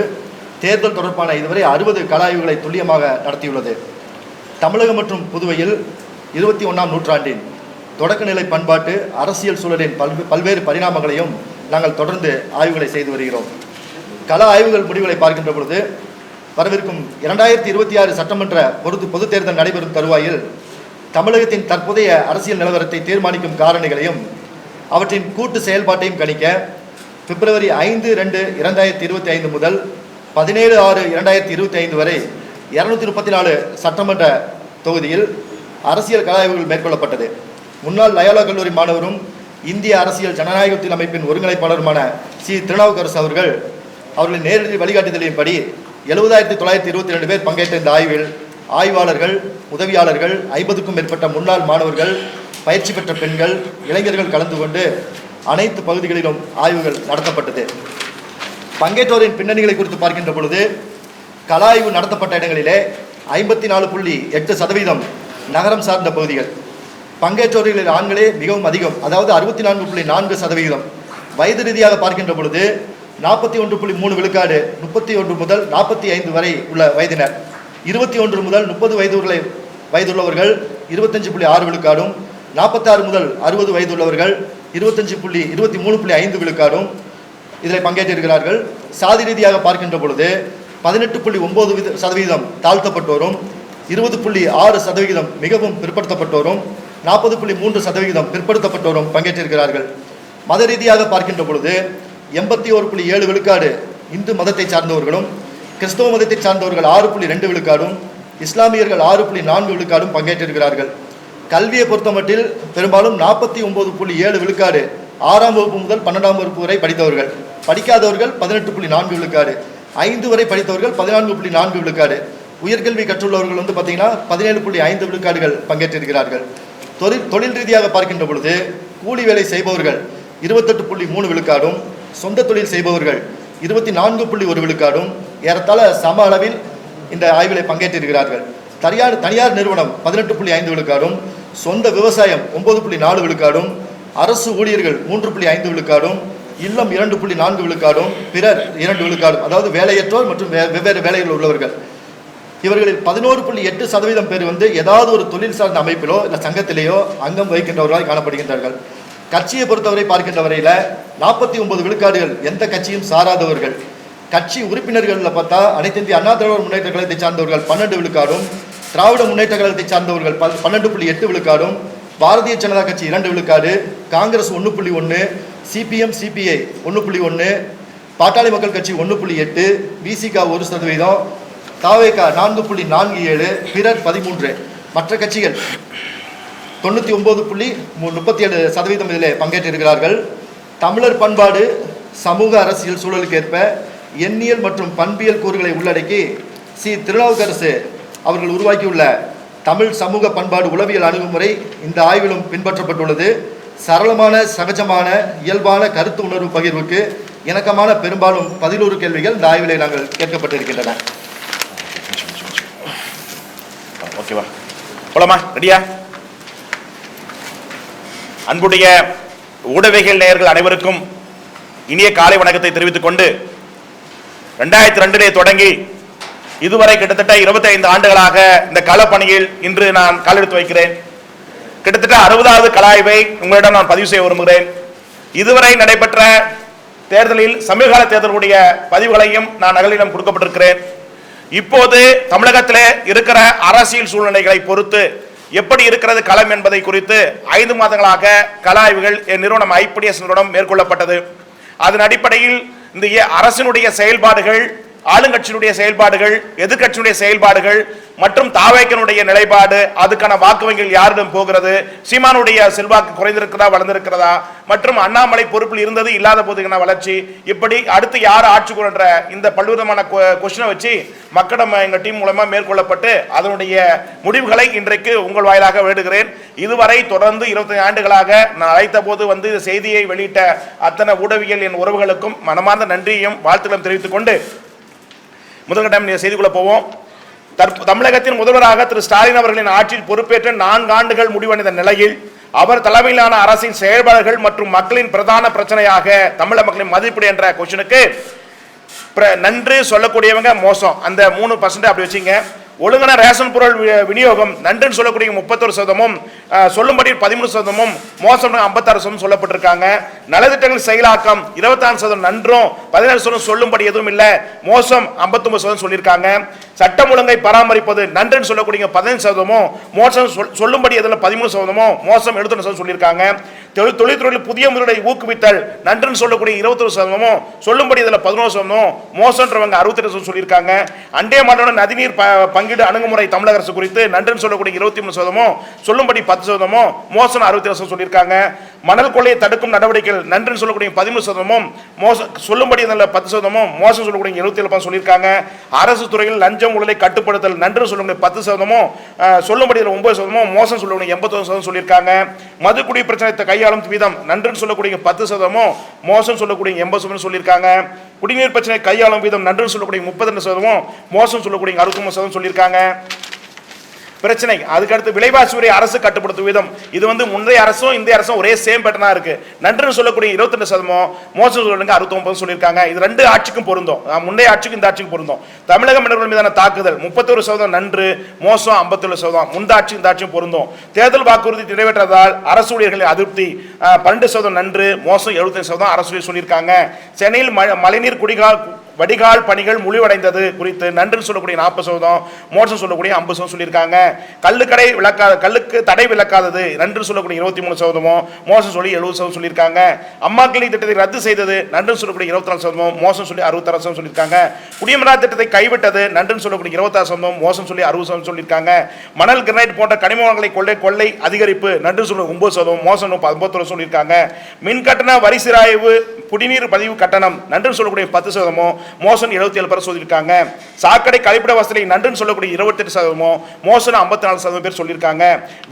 தேர்தல் தொடர்பான இதுவரை 60 கள ஆய்வுகளை துல்லியமாக நடத்தியுள்ளது. தமிழகம் மற்றும் புதுவையில் 21ஆம் நூற்றாண்டின் தொடக்கநிலை பண்பாட்டு அரசியல் சூழலின் பல்வேறு பரிணாமங்களையும் நாங்கள் தொடர்ந்து ஆய்வுகளை செய்து வருகிறோம். கள ஆய்வுகள் முடிவுகளை பார்க்கின்ற பொழுது வரவிருக்கும் 2026 சட்டமன்ற பொது தேர்தல் நடைபெறும் தருவாயில் தமிழகத்தின் தற்போதைய அரசியல் நிலவரத்தை தீர்மானிக்கும் காரணிகளையும் அவற்றின் கூட்டு செயல்பாட்டையும் கணிக்க பிப்ரவரி 5/2/2025 முதல் 17/6/2025 வரை 234 சட்டமன்ற தொகுதியில் அரசியல் கள ஆய்வுகள் மேற்கொள்ளப்பட்டது. முன்னாள் லயோலா கல்லூரி மாணவரும் இந்திய அரசியல் ஜனநாயகத்தின் அமைப்பின் ஒருங்கிணைப்பாளருமான சி. திருநாவுக்கரசு அவர்களின் நேரடி வழிகாட்டுதலின்படி 70,922 பேர் பங்கேற்ற இந்த ஆய்வில் ஆய்வாளர்கள், உதவியாளர்கள், 50க்கும் மேற்பட்ட முன்னாள் மாணவர்கள், பயிற்சி பெற்ற பெண்கள், இளைஞர்கள் கலந்து கொண்டு அனைத்து பகுதிகளிலும் ஆய்வுகள் நடத்தப்பட்டது. பங்கேற்றோரின் பின்னணிகளை குறித்து பார்க்கின்ற பொழுது கள ஆய்வு நடத்தப்பட்ட இடங்களிலே 54.8% நகரம் சார்ந்த பகுதிகள். பங்கேற்றோர்களில் ஆண்களே மிகவும் அதிகம், அதாவது 64.4%. வயது ரீதியாக பார்க்கின்ற பொழுது 41.3 விழுக்காடு 31 முதல் 45 வரை உள்ள வயதினர், 21 முதல் 30 வயதுள்ளவர்கள் 25.6 விழுக்காடும், 46 முதல் 60 வயதுள்ளவர்கள் 23.5 விழுக்காடும் இதில் பங்கேற்றிருக்கிறார்கள். சாதி ரீதியாக பார்க்கின்ற பொழுது 18.9% தாழ்த்தப்பட்டோரும், 20.6% மிகவும் பிற்படுத்தப்பட்டோரும், 40.3% பிற்படுத்தப்பட்டோரும் பங்கேற்றிருக்கிறார்கள். மத ரீதியாக பார்க்கின்ற பொழுது 81.7 விழுக்காடு இந்து மதத்தை சார்ந்தவர்களும், கிறிஸ்தவ மதத்தை சார்ந்தவர்கள் 6.2 விழுக்காடும், இஸ்லாமியர்கள் 6.4 விழுக்காடும் பங்கேற்றிருக்கிறார்கள். கல்வியை பொறுத்தமட்டில் பெரும்பாலும் 49.7 விழுக்காடு 6ஆம் வகுப்பு முதல் 12ஆம் வகுப்பு வரை படித்தவர்கள், படிக்காதவர்கள் 18.4 விழுக்காடு, 5 வரை படித்தவர்கள் 14.4 விழுக்காடு, உயர்கல்வி கற்றுள்ளவர்கள் வந்து பார்த்தீங்கன்னா 17.5 விழுக்காடுகள் பங்கேற்றிருக்கிறார்கள். தொழில் ரீதியாக பார்க்கின்ற பொழுது கூலி வேலை செய்பவர்கள் 28.3 விழுக்காடும், சொந்த தொழில் செய்பவர்கள் 24.1 விழுக்காடும் ஏறத்தாழ சம அளவில் இந்த ஆய்வில் பங்கேற்றிருக்கிறார்கள். தனியார் நிறுவனம் 18.5 விழுக்காடும், சொந்த விவசாயம் 9.4 விழுக்காடும், அரசு ஊழியர்கள் 3.5 விழுக்காடும், இல்லம் 2.4 விழுக்காடும், பிறர் 2 விழுக்காடும், அதாவது வேலையற்றோர் மற்றும் வெவ்வேறு வேலையில் உள்ளவர்கள். இவர்களில் 11.8% பேர் வந்து ஏதாவது ஒரு தொழில் சார்ந்த அமைப்பிலோ இல்லை சங்கத்திலேயோ அங்கம் வகிக்கின்றவர்களாக காணப்படுகின்றார்கள். கட்சியை பொறுத்தவரை பார்க்கின்ற வரையில் 49 விழுக்காடுகள் எந்த கட்சியும் சாராதவர்கள். கட்சி உறுப்பினர்களில் பார்த்தா அனைத்து இந்திய அண்ணா திராவிட முன்னேற்ற கழகத்தை சார்ந்தவர்கள் 12 விழுக்காடும், திராவிட முன்னேற்ற கழகத்தை சார்ந்தவர்கள் 12.8 விழுக்காடும், பாரதிய ஜனதா கட்சி 2 விழுக்காடு, காங்கிரஸ் 1.1, சிபிஎம் சிபிஐ 1.1, பாட்டாளி மக்கள் கட்சி 1.8, விசிக 1%, தாவேகா 4.47, பிறர் 13. மற்ற கட்சிகள் 99.37% இதில் பங்கேற்றிருக்கிறார்கள். தமிழர் பண்பாடு சமூக அரசியல் சூழலுக்கு ஏற்ப எண்ணியல் மற்றும் பண்பியல் கூறுகளை உள்ளடக்கி திருநாவுக்கரசு அவர்கள் உருவாக்கியுள்ள தமிழ் சமூக பண்பாடு உளவியல் அணுகுமுறை இந்த ஆய்விலும் பின்பற்றப்பட்டுள்ளது. சரளமான, சகஜமான, இயல்பான கருத்து உணர்வு பகிர்வுக்கு இணக்கமான பெரும்பாலும் 11 கேள்விகள் இந்த ஆய்விலே நாங்கள் கேட்கப்பட்டிருக்கின்றன. ஓகேவா, போலாமா? ரெடியா? அன்புடைய ஊடகவியல் நேயர்கள் அனைவருக்கும் இனிய காலை வணக்கத்தை தெரிவித்துக் கொண்டு 2002 தொடங்கி இதுவரை கிட்டத்தட்ட 25 ஆண்டுகளாக இந்த களப்பணியில் இன்று நான் காலெடுத்து வைக்கிறேன். கிட்டத்தட்ட 60வது கலாய்வை உங்களிடம் நான் பதிவு செய்ய விரும்புகிறேன். இதுவரை நடைபெற்ற தேர்தலில் சமீபகால தேர்தலுடைய பதிவுகளையும் நான் நகலிடம் கொடுக்கப்பட்டிருக்கிறேன். இப்போது தமிழகத்திலே இருக்கிற அரசியல் சூழ்நிலைகளை பொறுத்து எப்படி இருக்கிறது களம் என்பதை குறித்து 5 மாதங்களாக கலாய்வுகள் என் நிறுவனம் ஐபிடிஎஸ் நிறுவனம் மேற்கொள்ளப்பட்டது. அதன் அடிப்படையில் இந்த அரசினுடைய செயல்பாடுகள், ஆளுங்கட்சியினுடைய செயல்பாடுகள், எதிர்கட்சியினுடைய செயல்பாடுகள் மற்றும் தாவேக்கனுடைய நிலைப்பாடு, அதுக்கான வாக்கு வங்கிகள் யாரிடம் போகிறது, சீமானுடைய செல்வாக்கு குறைந்திருக்கிறதா வளர்ந்திருக்கிறதா, மற்றும் அண்ணாமலை பொறுப்பில் இருந்தது இல்லாத போதுக்கான வளர்ச்சி, இப்படி அடுத்து யார் ஆட்சி கொள்ற இந்த பல்வேறுமான கொஸ்டினை வச்சு மக்களிடம் எங்கள் டீம் மூலமா மேற்கொள்ளப்பட்டு அதனுடைய முடிவுகளை இன்றைக்கு உங்கள் வாயிலாக வேண்டுகிறேன். இதுவரை தொடர்ந்து 25 ஆண்டுகளாக நான் அழைத்த போது வந்து இந்த செய்தியை வெளியிட்ட அத்தனை ஊடகவியல் என் உறவுகளுக்கும் மனமார்ந்த நன்றியையும் வாழ்த்துக்களும் தெரிவித்துக் கொண்டு முதல்கட்டம் செய்திக்குள்ள போவோம். தமிழகத்தின் முதல்வராக திரு ஸ்டாலின் அவர்களின் ஆட்சியில் பொறுப்பேற்ற 4 ஆண்டுகள் முடிவடைந்த நிலையில் அவர் தலைமையிலான அரசின் செயல்பாடுகள் மற்றும் மக்களின் பிரதான பிரச்சனையாக தமிழக மக்களின் மதிப்பீடு என்ற கொஸ்டினுக்கு நன்று சொல்லக்கூடியவங்க மோசம், அந்த 3% அப்படி வச்சுங்க. ஒழுங்கான ரேஷன் பொருள் விநியோகம் நன்றுன்னு சொல்லக்கூடிய 31%, சொல்லும்படி 13%, மோசம் 56% சொல்லப்பட்டிருக்காங்க. நலத்திட்டங்கள் செயலாக்கம் 26% நன்றும் 17% சொல்லும்படி எதுவும் இல்லை, மோசம் 59% சொல்லியிருக்காங்க. சட்டம் ஒழுங்கை பராமரிப்பது நன்றுன்னு சொல்லக்கூடிய 15%, மோசம் சொல்லும்படி எதில் 13%, மோசம் 71% சொல்லியிருக்காங்க. தொழில்துறையில் புதிய முதலீடை ஊக்குவித்தல் நன்றுன்னு சொல்லக்கூடிய 21%, சொல்லும்படி இதில் 11%, மோசம்ன்றவங்க 68% சொல்லியிருக்காங்க. அண்டே மாநில நதிநீர் பங்கீடு அணுகுமுறை தமிழக அரசு குறித்து நன்றுன்னு சொல்லக்கூடிய 23%, சொல்லும்படி 10%, மோசம் 62% சொல்லியிருக்காங்க. மணல் கொள்ளையை தடுக்கும் நடவடிக்கைகள் நன்றுன்னு சொல்லக்கூடிய 13%, மோசம் சொல்லும்படி இதில் 10%, மோசம் சொல்லக்கூடிய 77% சொல்லியிருக்காங்க. அரசு துறையில் லஞ்சம் ஊழலை கட்டுப்படுத்தல் நன்று சொல்லக்கூடிய 10%, சொல்லும்படி 9%, மோசம் சொல்லக்கூடிய 81% சொல்லியிருக்காங்க. மதுக்குடி பிரச்சனை கையாளும் வீதம் நன்றுன்னு சொல்லக்கூடிய 10%, மோசம் சொல்லக்கூடிய 80% சொல்லியிருக்காங்க. குடிநீர் பிரச்சனை கையாளும் வீதம் நன்றுன்னு சொல்லக்கூடிய 32%, மோசம் சொல்லக்கூடிய 63% சொல்லியிருக்காங்க. பிரச்சனை அதுக்கடுத்து விலைவாசி உரை அரசு கட்டுப்படுத்தும் விதம், இது வந்து முந்தைய அரசும் இந்த அரசும் ஒரே சேம் பேட்டர்னா இருக்கு. நன்றுன்னு சொல்லக்கூடிய 22%, மோசம் சொல்லுங்க 69% சொல்லியிருக்காங்க. இது 2 ஆட்சிக்கும் பொருந்தும், முந்தைய ஆட்சிக்கும் இந்த ஆட்சிக்கும் பொருந்தும். தமிழக மன்னர்கள் மீதான தாக்குதல் 31% நன்று, மோசம் 57%, முந்த ஆட்சி இந்த ஆட்சியும் பொருந்தும். தேர்தல் வாக்குறுதி நிறைவேற்றதால் அரசு ஊழியர்களின் அதிருப்தி 12% நன்று, மோசம் 75% அரசு ஊழியர் சொல்லியிருக்காங்க. சென்னையில் மழைநீர் வடிகால் பணிகள் முடிவடைந்தது குறித்து நன்றுன்னு சொல்லக்கூடிய 40%, மோசம் சொல்லக்கூடிய 50% சொல்லியிருக்காங்க. கல்லுக்கு தடை விலக்காதது நன்று சொல்லக்கூடிய 23%, மோசம் சொல்லி 70% சொல்லியிருக்காங்க. அம்மா கிளினிக் திட்டத்தை ரத்து செய்தது நன்றுன்னு சொல்லக்கூடிய 24%, மோசம் சொல்லி 66% சொல்லியிருக்காங்க. குடிமரா திட்டத்தை கைவிட்டது நன்றுன்னு சொல்லக்கூடிய 26%, மோசம் சொல்லி 60% சொல்லியிருக்காங்க. மணல் கிரனைட் போன்ற கனிம வளங்களை கொள்ளை அதிகரிப்பு நன்று சொல்லி 9%, மோசம் 19% சொல்லியிருக்காங்க. மின் கட்டண வரி சிராய்வு குடிநீர் பதிவு கட்டணம் நன்று சொல்லக்கூடிய 10%, மோசன் 77% சொல்லியிருக்காங்க. சாக்கடை கழிப்பிட வசதி நன்றுன்னு சொல்லக்கூடிய 28%, மோசன் 54% பேர் சொல்லியிருக்காங்க.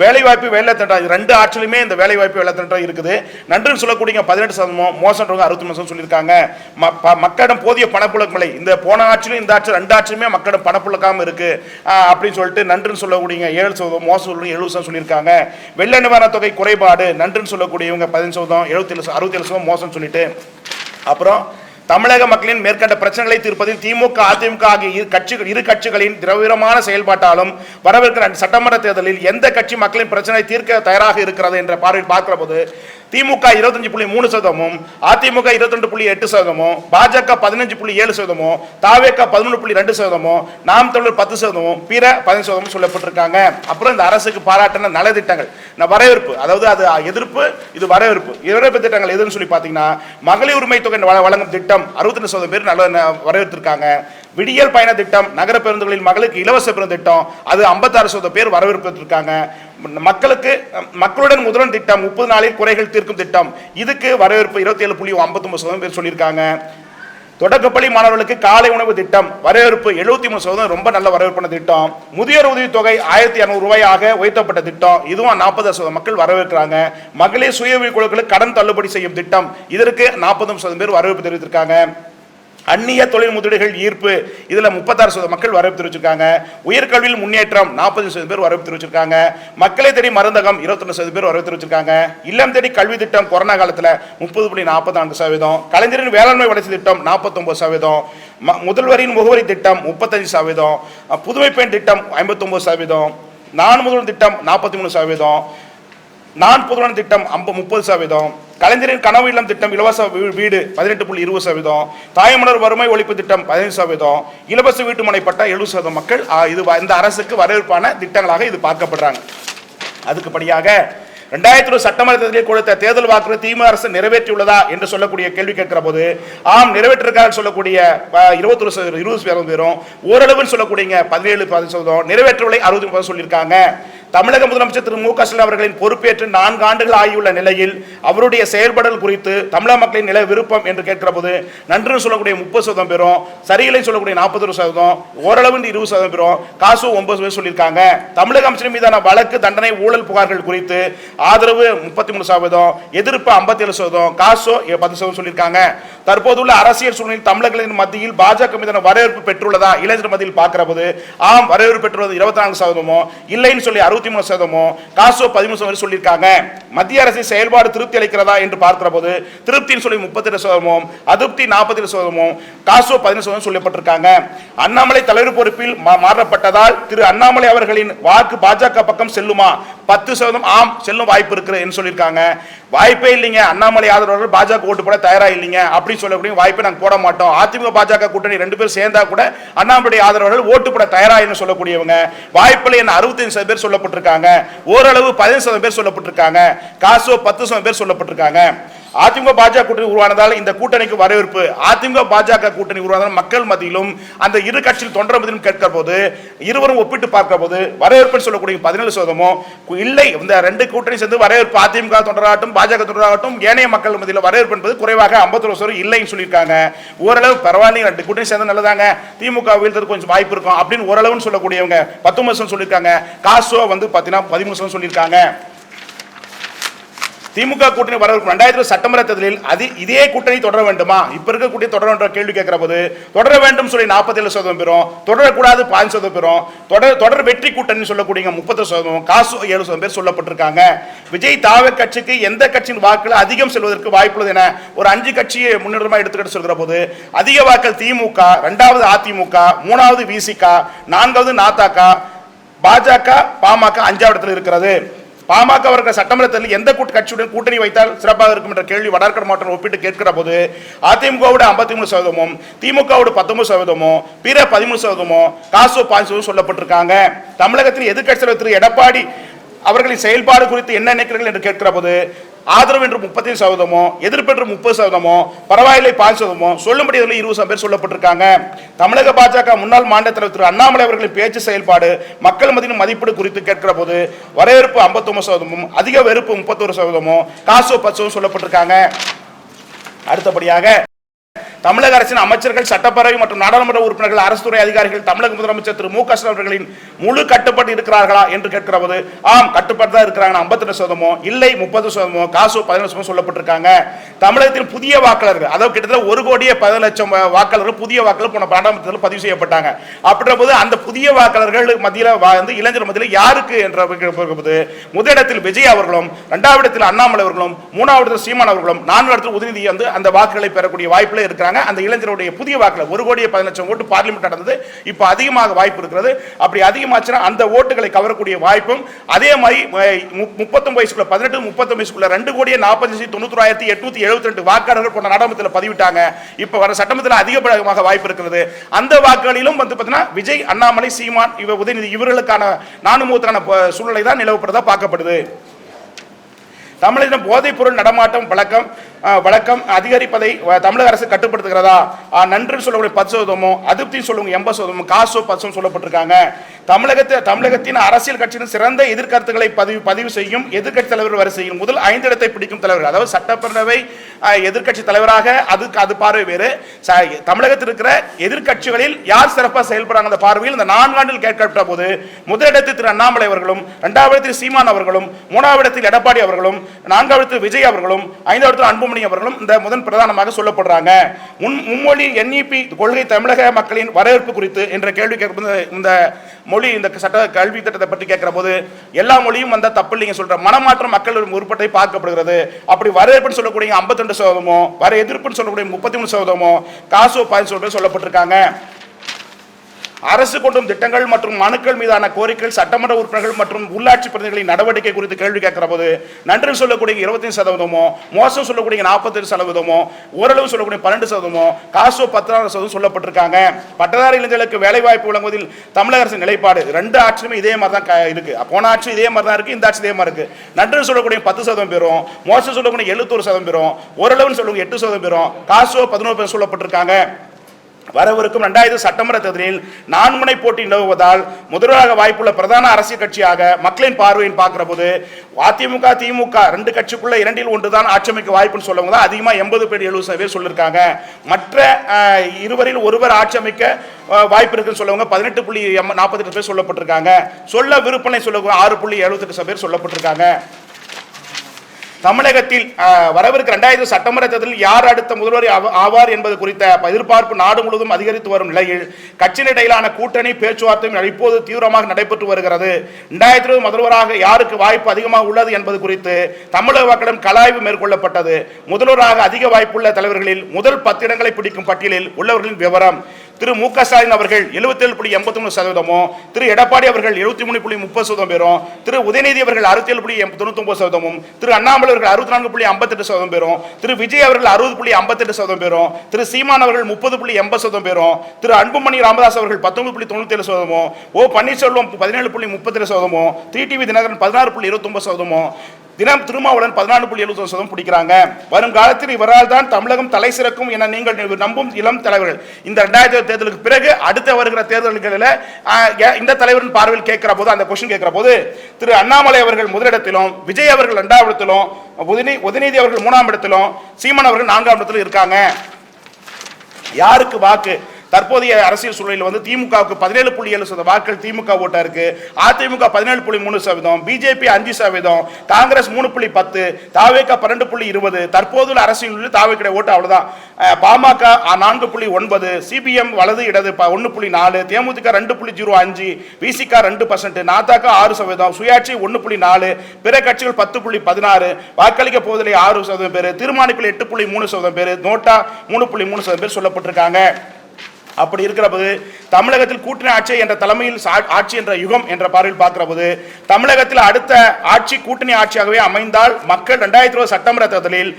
வேலைவாய்ப்பு வேலை திட்டம் ரெண்டு ஆட்சியிலுமே இந்த வேலைவாய்ப்பு வேலை திட்டம் இருக்குது. நன்றுன்னு சொல்லக்கூடிய 18%, மோசன் 63% சொல்லியிருக்காங்க. மக்களிடம் போதிய பணப்புழக்கம் இல்லை. இந்த போன ஆட்சியிலும் இந்த ஆட்சி ரெண்டு ஆட்சியுமே மக்களிடம் பணப்புழக்காம இருக்கு அப்படின்னு சொல்லிட்டு நன்றுன்னு சொல்லக்கூடிய 7%, மோசன் 70% சொல்லியிருக்காங்க. வெள்ள நிவாரண தொகை குறைபாடு நன்றுன்னு சொல்லக்கூடியவங்க 15%, 67% மோசம் சொல்லிட்டு. அப்புறம் தமிழக மக்களின் மேற்கண்ட பிரச்சனைகளை தீர்ப்பதில் திமுக, அதிமுக ஆகிய இரு கட்சிகளின் திரவிரமான செயல்பாட்டாலும் வரவிருக்கிற சட்டமன்ற தேர்தலில் எந்த கட்சி மக்களின் பிரச்சனை தீர்க்க தயாராக இருக்கிறது என்ற பார்வையில் பார்க்கிற போது திமுக 25.3%, அதிமுக 22.8%, பாஜக 15.7%, தாவேக 11.2%, நாம் தமிழர் 10%, பிற 15% சொல்லப்பட்டிருக்காங்க. அப்புறம் இந்த அரசுக்கு பாராட்டின நலத்திட்டங்கள் வரவேற்பு, அதாவது அது எதிர்ப்பு, இது வரவேற்பு. வரவேற்பு திட்டங்கள் எதுன்னு சொல்லி பார்த்தீங்கன்னா, மகளிர் உரிமை தொகை வழங்கும் திட்டம் 62% பேர் நல்ல வரவேற்றிருக்காங்க. விடியல் பயண திட்டம், நகர பேருந்துகளில் மகளுக்கு இலவச பேருந்து திட்டம், அது 56% பேர் வரவேற்பிருக்காங்க. மக்களுடன் முதல்வன் திட்டம் 30 நாளில் குறைகள் தீர்க்கும் திட்டம், இதுக்கு வரவேற்பு 27.59% பேர் சொல்லியிருக்காங்க. தொடக்கப்பள்ளி மாணவர்களுக்கு காலை உணவு திட்டம் வரவேற்பு 73%, ரொம்ப நல்ல வரவேற்பான திட்டம். முதியோர் உதவி தொகை 1200 ரூபாயாக உயர்த்தப்பட்ட திட்டம், இதுவும் 40% மக்கள் வரவேற்கிறாங்க. மகளிர் சுய உதவி குழுக்களுக்கு கடன் தள்ளுபடி செய்யும் திட்டம், இதற்கு 40% பேர் வரவேற்பு தெரிவித்திருக்காங்க. அந்நிய தொழில் முதலீடுகள் ஈர்ப்பு, இதுல 36% மக்கள் வரவேற்பு தெரிவிச்சிருக்காங்க. உயர்கல்வியில் முன்னேற்றம் 40% பேர் வரவேற்பு தெரிவிச்சிருக்காங்க. மக்களை தேடி மருந்தகம் 21% பேர் வரவேற்பு தெரிவிச்சிருக்காங்க. இல்லம் தேடி கல்வி திட்டம் கொரோனா காலத்தில் 30.44%, கலைஞரின் வேளாண்மை வளர்ச்சி திட்டம் 49%, முதல்வரின் முகவரி திட்டம் 35%, புதுமை பெண் திட்டம் 59%, நான் முதல்வன் திட்டம் 43%, நான் புதுவன் திட்டம் 30%, கலைஞரின் கனவு இல்லம் திட்டம் இலவச வீடு 18.20%, தாய்மலர் வறுமை ஒழிப்பு திட்டம் 15%, இலவச வீட்டு மனை பட்டா 70% மக்கள் இது இந்த அரசுக்கு வரவேற்பான திட்டங்களாக இது பார்க்கப்படுறாங்க. அதுக்குபடியாக 2020 சட்டமன்ற தேர்தலில் கொடுத்த தேர்தல் வாக்குறுதி திமுக அரசு நிறைவேற்றியுள்ளதா என்று சொல்லக்கூடிய கேள்வி கேட்கிற போது ஆம் நிறைவேற்றிருக்காங்க சொல்லக்கூடிய 20% பேரும், ஓரளவுன்னு சொல்லக்கூடிய 17% நிறைவேற்றவில்லை 60% சொல்லியிருக்காங்க. தமிழக முதலமைச்சர் திரு மு க ஸ்டாலின் அவர்களின் பொறுப்பேற்று 4 ஆண்டுகள் ஆகியுள்ள நிலையில் அவருடைய செயல்படல் குறித்து தமிழக மக்களின் நில விருப்பம் என்று கேட்கிற போது நன்று சொல்லக்கூடிய 30% பேரும், சரியில்லை சொல்லக்கூடிய 41%, ஓரளவு 20% பேரும், காசு 9 பேர் சொல்லியிருக்காங்க. தமிழக அமைச்சர் மீதான வழக்கு, தண்டனை, ஊழல் புகார்கள் குறித்து ஆதரவு 33%, எதிர்ப்பு 57%, காசோ 10% சொல்லியிருக்காங்க. தற்போதுள்ள அரசியல் சூழ்நிலையில் தமிழர்களின் மத்தியில் பாஜக மீதான வரவேற்பு பெற்றுள்ளதா இளைஞர் மத்தியில் பார்க்கிற போது ஆம் வரவேற்பு பெற்றுள்ளது 24%, இல்லைன்னு சொல்லி 63%, காசோ 13% சொல்லியிருக்காங்க. மத்திய அரசின் செயல்பாடு திருப்தி அளிக்கிறதா என்று பார்க்கிற போது திருப்தின்னு சொல்லி 32%, அதிருப்தி 47%, காசோ 15% சொல்லப்பட்டிருக்காங்க. அண்ணாமலை தலைவர் பொறுப்பில் மாற்றப்பட்டதால் திரு அண்ணாமலை அவர்களின் வாக்கு பாஜக பக்கம் செல்லுமா? 10% ஆம் செல்லும் வாய்ப்பு இருக்கு என்று சொல்லியிருக்காங்க. வாய்ப்பே இல்லைங்க, அண்ணாமலை ஆதரவாளர்கள் பாஜக ஓட்டு போட தயாரா இல்லைங்க அப்படின்னு சொல்லக்கூடிய வாய்ப்பை நாங்கள் போட மாட்டோம். அதிமுக பாஜக கூட்டணி 2 பேர் சேர்ந்தா கூட அண்ணாமலை ஆதரவாளர்கள் ஓட்டு போட தயாரா என்று சொல்லக்கூடியவங்க வாய்ப்பில்லை என 65% பேர் சொல்லப்பட்டிருக்காங்க. ஓரளவு 15% பேர் சொல்லப்பட்டிருக்காங்க. காசோ 10% பேர் சொல்லப்பட்டிருக்காங்க. அதிமுக பாஜக கூட்டணி உருவானதால் இந்த கூட்டணிக்கு வரவேற்பு. அதிமுக பாஜக கூட்டணி உருவானதால் மக்கள் மத்தியிலும் அந்த இரு கட்சியில் தொண்டர் மத்தியிலும் கேட்கிற போது இருவரும் ஒப்பிட்டு பார்க்கிற போது வரவேற்பு சொல்லக்கூடிய 17%, இல்லை இந்த 2 கூட்டணி சேர்ந்து வரவேற்பு அதிமுக தொண்டராகட்டும் பாஜக தொண்டராகட்டும் ஏனைய மக்கள் மத்தியில் வரவேற்பு என்பது குறைவாக 51% இல்லைன்னு சொல்லியிருக்காங்க. ஓரளவு பரவாயில்லை, 2 கூட்டணி சேர்ந்து நல்லதாங்க, திமுக வீழ்த்தது கொஞ்சம் வாய்ப்பு இருக்கும் அப்படின்னு ஓரளவுன்னு சொல்லக்கூடியவங்க 19% சொல்லியிருக்காங்க. காசோ பார்த்தீங்கன்னா 13% சொல்லியிருக்காங்க. திமுக கூட்டணி வரவேற்பு 2020 சட்டமன்ற தேர்தலில் இதே கூட்டணி தொடர வேண்டுமா? இப்ப இருக்க கூட்டணி தொடர வேண்டும் கேள்வி கேட்கிற போது தொடர வேண்டும் சொல்லி 47% பேரும், தொடரக்கூடாது 15% பேரும், தொடர் வெற்றி கூட்டணி சொல்லக்கூடிய 30%, காசு 7% பேர் சொல்லப்பட்டிருக்காங்க. விஜய் தாவே கட்சிக்கு எந்த கட்சியின் வாக்குகள் அதிகம் செல்வதற்கு வாய்ப்புள்ளது என ஒரு 5 கட்சியை முன்னுரிமை எடுத்துக்கிட்டு சொல்கிற போது அதிக வாக்கள் திமுக, 2வது அதிமுக, 3வது விசிக, 4வது நாதக, பாஜக, பாமக 5வது இடத்தில் இருக்கிறது. பாமக அவர்கள் சட்டமன்றத்தில் எந்த கட்சியுடன் கூட்டணி வைத்தால் சிறப்பாக இருக்கும் என்ற கேள்வி வடார்கர் மாவட்டம் ஒப்பிட்டு கேட்கிற போது அதிமுகவோட 53%, திமுகவோட 19%, பிற 13%, காசோ 5% சொல்லப்பட்டிருக்காங்க. தமிழகத்தில் எதிர்க்கட்சி தலைவர் திரு எடப்பாடி அவர்களின் செயல்பாடு குறித்து என்ன நினைக்கிறீர்கள் என்று கேட்கிற போது ஆதரவு என்று 35%, எதிர்ப்பு என்று 30%, பரவாயில்லை 5%, சொல்லும்படி 20% பேர் சொல்லப்பட்டிருக்காங்க. தமிழக பாஜக முன்னாள் மாநில தலைவர் திரு அண்ணாமலை அவர்களின் பேச்சு செயல்பாடு மக்கள் மத்தியின் மதிப்பீடு குறித்து கேட்கிற போது வரவேற்பு 59%, அதிக வெறுப்பு 31%, காசோ 10% சொல்லப்பட்டிருக்காங்க. அடுத்தபடியாக தமிழக அரசின் அமைச்சர்கள், சட்டப்பேரவை மற்றும் நாடாளுமன்ற உறுப்பினர்கள், அரசு துறை அதிகாரிகள் தமிழக முதலமைச்சர் திரு மு க ஸ்டாலின் அவர்களின் முழு கட்டுப்பாடு இருக்கிறார்களா என்று கேட்கிற போது ஆம், கட்டுப்பாடு தான் இருக்கிறாங்க. 52% இல்லை 30%, காசு 17% சொல்லப்பட்டிருக்காங்க. தமிழகத்தில் புதிய வாக்காளர்கள், அதாவது கிட்டத்தட்ட 1,10,00,000 வாக்காளர்கள் புதிய வாக்காளர் போன பாராளுமன்றத்தில் பதிவு செய்யப்பட்டாங்க. அப்படின்ற போது அந்த புதிய வாக்காளர்கள் மத்தியில் வந்து இளைஞர் மத்தியில் யாருக்கு என்ற போது முதலிடத்தில் விஜய் அவர்களும், 2வது இடத்தில் அண்ணாமலை அவர்களும், 3வது இடத்தில் சீமான் அவர்களும், 4வது இடத்தில் உதயநிதி வந்து அந்த வாக்குகளை பெறக்கூடிய வாய்ப்பில் இருக்கிறாங்க. அந்த இளைஞருடைய புதிய வாக்குகள் 1,10,00,000 ஓட்டு பார்லிமெண்ட் நடந்தது. இப்போ அதிகமாக வாய்ப்பு இருக்கிறது. அப்படி அதிகமாச்சுன்னா அந்த ஓட்டுகளை கவரக்கூடிய வாய்ப்பும், அதே மாதிரி 39 வயசுக்குள்ள 18-39 வயசுக்குள்ள 2,90,91,872 வாக்காளர்கள் போன நாடாளுமன்றத்தில் பதிவிட்டாங்க. இப்ப வர சட்டமன்றத்தில் அதிகபட்சமாக வாய்ப்பு இருக்கிறது. அந்த வாக்குகளிலும் வந்து பார்த்தீங்கன்னா விஜய், அண்ணாமலை, சீமான், உதயநிதி இவர்களுக்கான நானுமுகத்தான சூழ்நிலை தான் நிலவுப்படுறதா பார்க்கப்படுது. தமிழகம் போதைப் பொருள் நடமாட்டம் வழக்கம் அதிகரிப்பதை தமிழக அரசு கட்டுப்படுத்துகிறதா? நன்று சொல்லக்கூடிய 10%, அதிருப்தி சொல்லுங்க 80%, காசு 10% சொல்லப்பட்டிருக்காங்க. தமிழகத்தின் அரசியல் கட்சியின் சிறந்த எதிர்கருத்துக்களை பதிவு செய்யும் எதிர்கட்சி தலைவர் வரிசையில் முதல் 5 இடத்தை பிடிக்கும் தலைவர், அதாவது சட்டப்பேரவை எதிர்கட்சி தலைவராக அது பார்வை வேறு. தமிழகத்தில் இருக்கிற எதிர்கட்சிகளில் யார் சிறப்பாக செயல்படுறாங்க அந்த பார்வையில் இந்த 4 ஆண்டில் கேட்கப்பட்ட போது முதலிடத்தில் திரு அண்ணாமலை அவர்களும், 2வது இடத்தில் சீமான் அவர்களும், 3வது இடத்தில் எடப்பாடி அவர்களும், 4வது இடத்தில் விஜய் அவர்களும், 5வது இடத்தில் அன்புமணி அவர்களும் இந்த முதல் பிரதானமாக சொல்லப்படுறாங்க. மும்மொழி NEP கொள்கை தமிழக மக்களின் வரவேற்பு குறித்து என்ற கேள்வி கேட்கும்போது இந்த மொழி இந்த சட்ட கல்வி திட்டத்தை பற்றி கேட்கிற போது எல்லா மொழியும் வந்த தப்பு இல்லைங்க சொல்ற மனமாற்றம் மக்கள் உறுப்பட்டை பார்க்கப்படுகிறது. அப்படி வரவேற்புன்னு சொல்லக்கூடிய 52%, வர எதிர்ப்புன்னு சொல்லக்கூடிய 33%, காசு 10% சொல்லப்பட்டிருக்காங்க. அரசு கொண்டும் திட்டங்கள் மற்றும் மனுக்கள் மீதான கோரிக்கைகள், சட்டமன்ற உறுப்பினர்கள் மற்றும் உள்ளாட்சி பிரதிநிதிகளின் நடவடிக்கை குறித்து கேள்வி கேட்கிற போது நன்றி சொல்லக்கூடிய 25%, மோசம் சொல்லக்கூடிய 48%, ஓரளவு சொல்லக்கூடிய 12%, காசு 16% சொல்லப்பட்டிருக்காங்க. பட்டதாரி இளைஞர்களுக்கு வேலை வாய்ப்பு வழங்குவதில் தமிழக அரசின் நிலைப்பாடு 2 ஆட்சியுமே இதே மாதிரி தான் இருக்கு. போன ஆட்சி இதே மாதிரி தான் இருக்கு, இந்த ஆட்சி இதே மாதிரி இருக்கு. நன்றி சொல்லக்கூடிய 10% பேரும், மோசம் சொல்லக்கூடிய 71% பேரும், ஓரளவு சொல்லக்கூடிய 8% பேரும், காசு 11% சொல்லப்பட்டிருக்காங்க. வரவிருக்கும் 2000 சட்டமன்ற தேர்தலில் 4 முனை போட்டி நிலவுவதால் முதல்வராக வாய்ப்புள்ள பிரதான அரசியல் கட்சியாக மக்களின் பார்வையில் பார்க்கிற போது அதிமுக, திமுக 2 கட்சிக்குள்ள 2இல் 1 தான் ஆட்சி அமைக்க வாய்ப்புன்னு சொல்லவங்க தான் அதிகமாக 80 பேர் 70 பேர் சொல்லியிருக்காங்க. மற்ற இருவரில் ஒருவர் ஆட்சி அமைக்க வாய்ப்பு இருக்குன்னு சொல்லவங்க 18.48 பேர் சொல்லப்பட்டிருக்காங்க. சொல்ல விருப்பனை சொல்லவங்க 6.78 பேர் சொல்லப்பட்டிருக்காங்க. தமிழகத்தில் வரவிருக்கிற 2000 சட்டமன்ற தேர்தலில் யார் அடுத்த முதல்வர் ஆவார் என்பது குறித்த எதிர்பார்ப்பு நாடு முழுவதும் அதிகரித்து வரும் நிலையில் கட்சியிடையிலான கூட்டணி பேச்சுவார்த்தையும் இப்போது தீவிரமாக நடைபெற்று வருகிறது. 2020 முதல்வராக யாருக்கு வாய்ப்பு அதிகமாக உள்ளது என்பது குறித்து தமிழக மக்களிடம் கலாய்வு மேற்கொள்ளப்பட்டது. முதல்வராக அதிக வாய்ப்புள்ள தலைவர்களில் முதல் 10 இடங்களை பிடிக்கும் பட்டியலில் உள்ளவர்களின் விவரம்: திரு மு க ஸ்டாலின் அவர்கள் 77.83%, திரு எடப்பாடி அவர்கள் 73.30% பேரும், திரு உதயநிதி அவர்கள் 67.99%, திரு அண்ணாமலை அவர்கள் 64.58% பேரும், திரு விஜய் அவர்கள் 60.58% பேரும், திரு சீமான் அவர்கள் 30.80% பேரும், திரு அன்புமணி ராமதாஸ் அவர்கள் 19.97%, ஓ பன்னீர்செல்வம் 17.32%, டிடிவி தினகரன் 16.29%, தினம் திருமாவளவன் 14.70% பிடிக்கிறாங்க. வருங்காலத்தில் இவரால் தான் தமிழகம் தலை சிறக்கும் என நீங்கள் நம்பும் இளம் தலைவர்கள் இந்த 2000 தேர்தலுக்கு பிறகு அடுத்த வருகிற தேர்தல்களில் இந்த தலைவரின் பார்வையில் கேட்கிற போது அந்த கொஸ்டின் கேட்கிற போது திரு அண்ணாமலை அவர்கள் முதலிடத்திலும், விஜய் அவர்கள் 2வது இடத்திலும், உதயநிதி அவர்கள் 3ஆம் இடத்திலும், சீமான் அவர்கள் 4ஆம் இடத்திலும் இருக்காங்க. யாருக்கு வாக்கு? தற்போதைய அரசியல் சூழலில் வந்து திமுகவுக்கு 17.7% வாக்குகள் திமுக ஓட்டா இருக்கு. அதிமுக 17.3%, பிஜேபி 5%, காங்கிரஸ் 3.10%, தாவேக 12.20%. தற்போதுள்ள அரசியல் தாவேக ஓட்டு அவ்வளவுதான். பாமக 4.9%, சிபிஎம் வலது இடது 1.4%, தேமுதிக 2.05%, விசிக 2%, நாதாக 6%, சுயாட்சி 1.4%, பிற கட்சிகள் 10.16%, வாக்களிக்க போவதில்லை 6% பேர், தீர்மானிப்பில் 8.3% பேர், நோட்டா 3.3% பேர் சொல்லப்பட்டிருக்காங்க. அப்படி இருக்கிற போது தமிழகத்தில் கூட்டணி ஆட்சி என்ற தலைமையில் ஆட்சி என்ற யுகம் என்ற பார்வையில் பார்க்கிற போது தமிழகத்தில் அடுத்த ஆட்சி கூட்டணி ஆட்சியாகவே அமைந்தால் மக்கள் 2020 சட்டமன்ற தேர்தலில்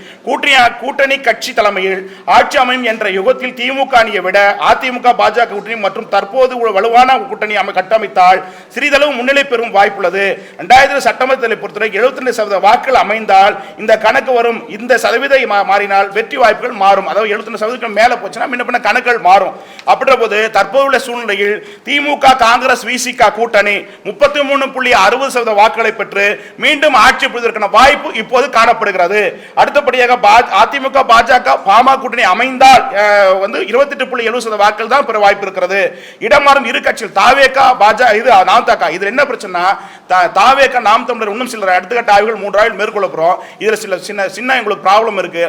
கூட்டணி கட்சி தலைமையில் ஆட்சி அமையும் என்ற யுகத்தில் திமுக அணியை விட அதிமுக, பாஜக கூட்டணி மற்றும் தற்போது வலுவான கூட்டணி கட்டமைத்தால் சிறிதளவு முன்னிலை பெறும் வாய்ப்புள்ளது. 2020 சட்டமன்ற தேர்தலை பொறுத்தவரை 72% வாக்குகள் அமைந்தால் இந்த கணக்கு வரும். இந்த சதவீதம் மாறினால் வெற்றி வாய்ப்புகள் மாறும். அதாவது 72% மேல போச்சுன்னா முன்ன பின்ன கணக்குகள் மாறும். அப்படின்ற போது தற்போதுள்ள சூழ்நிலையில் திமுக காங்கிரஸ் விசிக கூட்டணி 33.60% வாக்குகளை பெற்று மீண்டும் ஆட்சி புரிவதற்கான வாய்ப்பு இப்போது காணப்படுகிறது. அடுத்தபடியாக அதிமுக பாஜக பாமக கூட்டணி அமைந்தால் 28.70% வாக்குகள் தான் பெற வாய்ப்பு இருக்கிறது. இடமாறும் இரு கட்சிகள் தாவேகா பாஜக இது நாம்தக இதுல என்ன பிரச்சனை, தாவேகா நாம் தமிழர் இன்னும் சில அடுத்த ஆய்வுகள் 3 ஆய்வுகள் மேற்கொள்ள போறோம். இதுல சில சின்ன எங்களுக்கு ப்ராப்ளம் இருக்கு.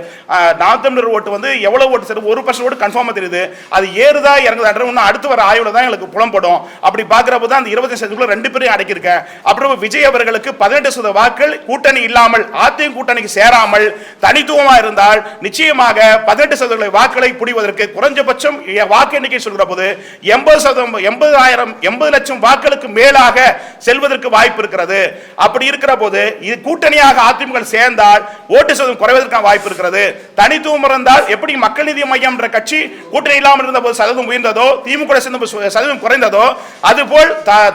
நாம் தமிழர் ஓட்டு எவ்வளவு ஓட்டு சரி 1% ஓட்டு கன்ஃபார்மா தெரியுது. அது ஏறுதா இறங்குதா இன்னும் அடுத்து வர ஆய்வுல தான் எங்களுக்கு புலம்படும். அப்படி பாக்குறப்ப தான் அந்த 25% ரெண்டு பேரையும் அடக்கியிருக்கேன். அப்புறம் விஜய் அவர்களுக்கு 18% வாக்குகள் கூட்டணி இல்லாமல் அதிமுக கூட்டணிக்கு சேராமல் தனித்துவமா இருந்தால் நிச்சயமாக 18% வாக்குகளை புடிவதற்கு குறைஞ்சபட்சம் வாக்கு எண்ணிக்கை சொல்கிற போது 80 லட்சம் வாக்குகளுக்கு மேலாக செல்வதற்கு வாய்ப்பு இருக்கிறது. அப்படி இருக்கிற போது இது கூட்டணியாக அதிமுக சேர்ந்தால் ஓட்டு சதவீதம் குறைவதற்கான வாய்ப்பு இருக்கிறது. தனித்துவம் இருந்தால் எப்படி மக்கள் நீதி மையம் என்ற கட்சி கூட்டணி இல்லாமல் இருந்த போது சதவீதம் உயர்ந்ததோ திமுக சதவீதம் குறைந்ததோ அதுபோல்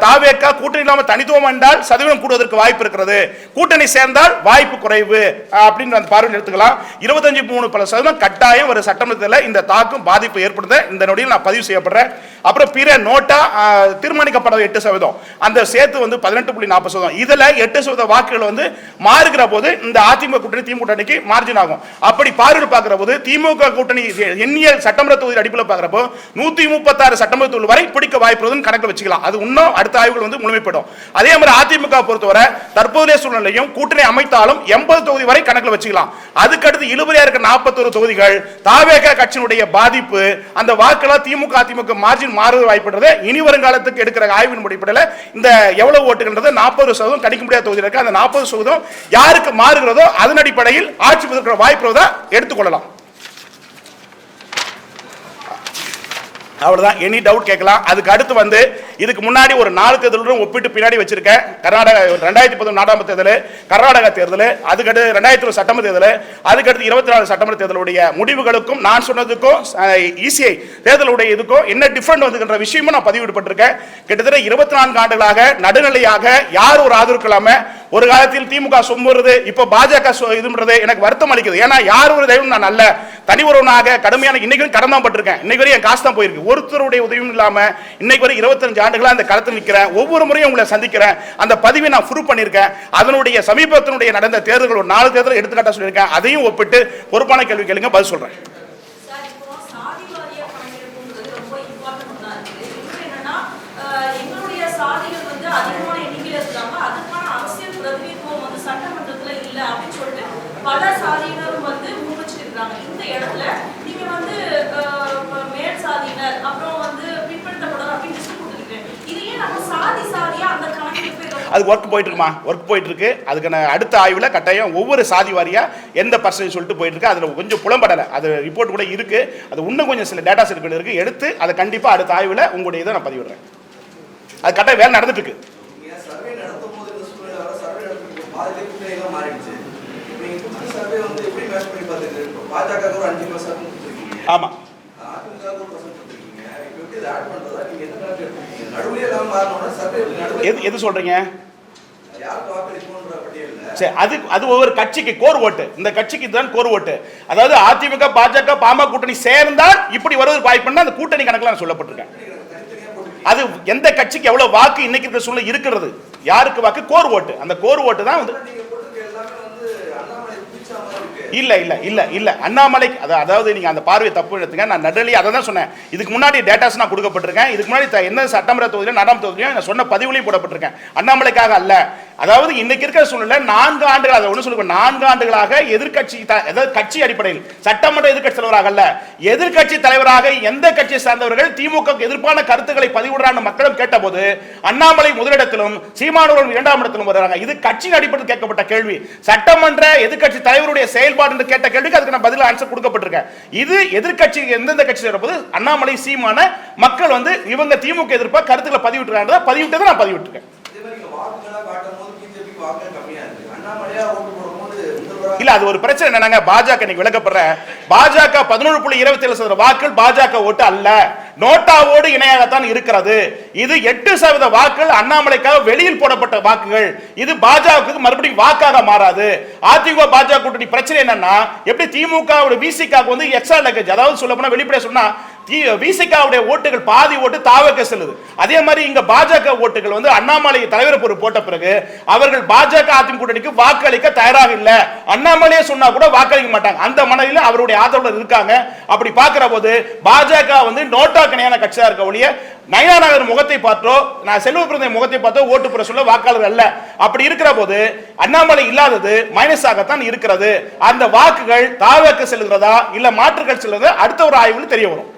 தாவேகா கூட்டணி இல்லாமல் தனித்துவம் என்றால் சதவீதம் கூடுவதற்கு வாய்ப்பு இருக்கிறது. கூட்டணி சேர்ந்தால் வாய்ப்பு குறைவு அப்படின்னு அந்த பார்வையில் எடுத்துக்கலாம். 25-30% கட்டாயம் ஒரு சட்டமன்றத்தில் இந்த தாக்கும் பாதிப்பு ஏற்படுத்த இந்த நொடியில் நான் பதிவு செய்யப்படுறேன். அப்புறம் பிற நோட்டா தீர்மானிக்கப்பட்ட 8% அந்த சேர்த்து 18.40%. இதுல 8% வாக்குகள் மாறுகிற போது இந்த அதிமுக கூட்டணி திமுக கூட்டணிக்கு மார்ஜின் ஆகும். அப்படி பார்வையில் பார்க்கிற போது திமுக கூட்டணி எண்ணியல் சட்டமன்ற தொகுதி அடிப்படையில் பார்க்கிறப்போ 136 சட்டமன்ற தொகுதி வரை பிடிக்க வாய்ப்பு கணக்கில் வச்சுக்கலாம். அது இன்னும் அடுத்த ஆய்வுகள் முழுமைப்படும். அதே மாதிரி அதிமுக பொறுத்தவரை தற்போதைய சூழ்நிலையும் கூட்டணி அமைத்தாலும் 80 தொகுதி வரை கணக்கில் வச்சுக்கலாம். அதுக்கடுத்து இழுபறியா இருக்க 41 தொகுதிகள் தாவேகா கட்சியினுடைய பாதிப்பு அந்த வாக்குகள் திமுக அதிமுக மார்ஜின் மாறுவது வாய்ப்புன்றது இனி வருங்காலத்துக்கு எடுக்கிற ஆய்வின் அடிப்படையில் இந்த எவ்வளவு ஓட்டுகின்றது 40% கணிக்க முடியாத தொகுதி இருக்கு. அந்த 40% யாருக்கு மாறுகிறதோ அதன் அடிப்படையில் ஆட்சி பெறுகிற வாய்ப்பு எடுத்துக்கொள்ளலாம். அவ்வளவுதான். எனி டவுட் கேட்கலாம். அதுக்கு அடுத்து இதுக்கு முன்னாடி ஒரு 4 தேர்தலும் ஒப்பிட்டு பின்னாடி வச்சிருக்கேன். கர்நாடகா 2014 நாடாளுமன்ற தேர்தல், கர்நாடகா தேர்தல், அதுக்கடுத்து 2020 சட்டமன்ற தேர்தல், அதுக்கடுத்து 24 சட்டமன்ற தேர்தலுடைய முடிவுகளுக்கும் நான் சொன்னதுக்கும் இசிஐ தேர்தலுடைய இதுக்கும் என்ன டிஃபரெண்ட் வந்துகின்ற விஷயமும் நான் பதிவிடப்பட்டிருக்கேன். கிட்டத்தட்ட 24 ஆண்டுகளாக நடுநிலையாக யார் ஒரு ஆதரவு இல்லாம ஒரு காலத்தில் திமுக சொம்புறது இப்ப பாஜக இதுன்றது எனக்கு வருத்தம் அளிக்குது. ஏன்னா யார் ஒரு தெய்வம் நான் நல்ல தனி ஒருவனாக கடுமையான இன்னைக்கு கடன் தான் பட்டிருக்கேன். இன்னைக்கு வரை என் காசு தான் போயிருக்கு. ஒருத்தருடைய உதவியும் இல்லாம இன்னைக்கு வரை 25 ஆண்டுகளா அந்த களத்தில் நிற்கிறேன். ஒவ்வொரு முறையும் உங்களை சந்திக்கிறேன். அந்த பதிவை நான் ப்ரூவ் பண்ணியிருக்கேன். அதனுடைய சமீபத்தினுடைய நடந்த தேர்தல்கள் ஒரு 4 தேர்தல் எடுத்துக்காட்டா சொல்லியிருக்கேன். அதையும் ஒப்பிட்டு பொறுப்பான கேள்வி கேளுங்க, பதில் சொல்றேன். பல சாதியினரும் முன்வச்சிருக்காங்க. இந்த இடத்துல நீங்க மேல் சாதியினர் அப்புறம் பிற்படுத்தப்படும் அப்படின்னு கொடுத்துருக்கேன். இதையே நம்ம சாதியா அந்த கணக்கு அது ஒர்க் போயிட்டு இருக்குமா? ஒர்க் போயிட்டு இருக்கு. அதுக்கான அடுத்த ஆய்வுல கட்டாயம் ஒவ்வொரு சாதி வாரியா எந்த பர்சன்டேஜ் சொல்லிட்டு போயிட்டு இருக்கு. அதுல கொஞ்சம் புலம்படலை. அது ரிப்போர்ட் கூட இருக்கு. அது இன்னும் கொஞ்சம் சில டேட்டா செட் இருக்கு. எடுத்து அதை கண்டிப்பா அடுத்த ஆய்வுல உங்களுடைய இதை நான் பதிவிடுறேன். அது கட்டாயம் வேலை நடந்துட்டு இருக்கு. ஆமா எது சொல்றீங்க? அது ஒவ்வொரு கட்சிக்கு கோர் ஓட்டு. இந்த கட்சிக்கு தான் கோர் ஓட்டு. அதாவது அதிமுக பாஜக பாமக கூட்டணி சேர்ந்தால் இப்படி வருவது வாய்ப்புன்னா அந்த கூட்டணி கணக்குல சொல்லப்பட்டிருக்கேன். அது எந்த கட்சிக்கு எவ்வளவு வாக்கு இன்னைக்கு இருக்க சூழ்நிலை இருக்கிறது, யாருக்கு வாக்கு கோர் ஓட்டு. அந்த கோர் ஓட்டு தான் இல்ல இல்ல இல்ல இல்ல அண்ணாமலை அதாவது நீங்க அந்த பார்வையை தப்பு எடுத்துங்க. நான் நடுநிலை அதை தான் சொன்னேன். இதுக்கு முன்னாடி டேட்டாஸ் நான் கொடுக்கப்பட்டிருக்கேன். இதுக்கு முன்னாடி என்ன சட்டமன்ற தொகுதியில நாடாளுமன்ற தொகுதியில நான் சொன்ன பதிவுலையும் போடப்பட்டிருக்கேன். அண்ணாமலைக்காக அல்ல. அதாவது இன்னைக்கு இருக்கிற சூழ்நிலை 4 ஆண்டுகள் அதை ஒன்று சொல்லுங்க 4 ஆண்டுகளாக எதிர்கட்சி அதாவது கட்சி அடிப்படையில் சட்டமன்ற எதிர்கட்சி தலைவராக அல்ல எதிர்கட்சி தலைவராக எந்த கட்சியை சார்ந்தவர்கள் திமுக எதிர்ப்பான கருத்துக்களை பதிவிடுறாங்க மக்களும் கேட்டபோது அண்ணாமலை முதலிடத்திலும் சீமானவர்கள் 2ஆம் இடத்திலும் வருகிறாங்க. இது கட்சியின் அடிப்படையில் கேட்கப்பட்ட கேள்வி. சட்டமன்ற எதிர்கட்சி தலைவருடைய செயல்பாடு கேட்ட கேள்விக்கு அதுக்கு நான் பதில் ஆன்சர் கொடுக்கப்பட்டிருக்கேன். இது எதிர்கட்சி எந்தெந்த கட்சி சேரப்போது அண்ணாமலை சீமான மக்கள் இவங்க திமுக எதிர்ப்பா கருத்துக்களை பதிவிட்டுறாங்க. பதிவிட்டதை நான் பதிவிட்டிருக்கேன். இல்ல அது ஒரு பிரச்சனை என்னங்க, பாஜக இன்னைக்கு விளக்கப்படுற பாஜக 11.27% வாக்குகள் பாஜக ஓட்டு அல்ல, நோட்டாவோடு இணையாகத்தான் இருக்கிறது. இது 8% வாக்குகள் அண்ணாமலைக்காக வெளியில் போடப்பட்ட வாக்குகள். இது பாஜக மறுபடியும் வாக்காக மாறாது. அதிமுக பாஜக கூட்டணி பிரச்சனை என்னன்னா எப்படி திமுக விசிக எக்ஸ்ட்ரா லக்கேஜ், அதாவது சொல்ல போனா வெளிப்படையா சொன்னா விசிகாவுடைய ஓட்டுகள் பாதி ஓட்டு தாவக செல்லுது. அதே மாதிரி இங்க பாஜக ஓட்டுகள் வந்து அண்ணாமலை தலைவர் பொறுப்பு போட்ட பிறகு அவர்கள் பாஜக அதிமுக கூட்டணிக்கு வாக்களிக்க தயாராக இல்ல. அண்ணாமலையே சொன்னா கூட வாக்களிக்க மாட்டாங்க. அந்த மனதில் அவருடைய ஆதரவு இருக்காங்க. அப்படி பார்க்கிற போது பாஜக வந்து நோட்டா கணையான கட்சியா இருக்க ஒழிய நயனாநகர் முகத்தை பார்த்தோ நான் செல்வ பிறந்த முகத்தை பார்த்தோ ஓட்டு பெற சொல்ல வாக்காளர் அல்ல. அப்படி இருக்கிற போது அண்ணாமலை இல்லாதது மைனஸாகத்தான் இருக்கிறது. அந்த வாக்குகள் தாவக செல்கிறதா இல்ல மாற்றுகள் செல்கிறதா அடுத்த ஒரு ஆய்வில் தெரிய வரும்.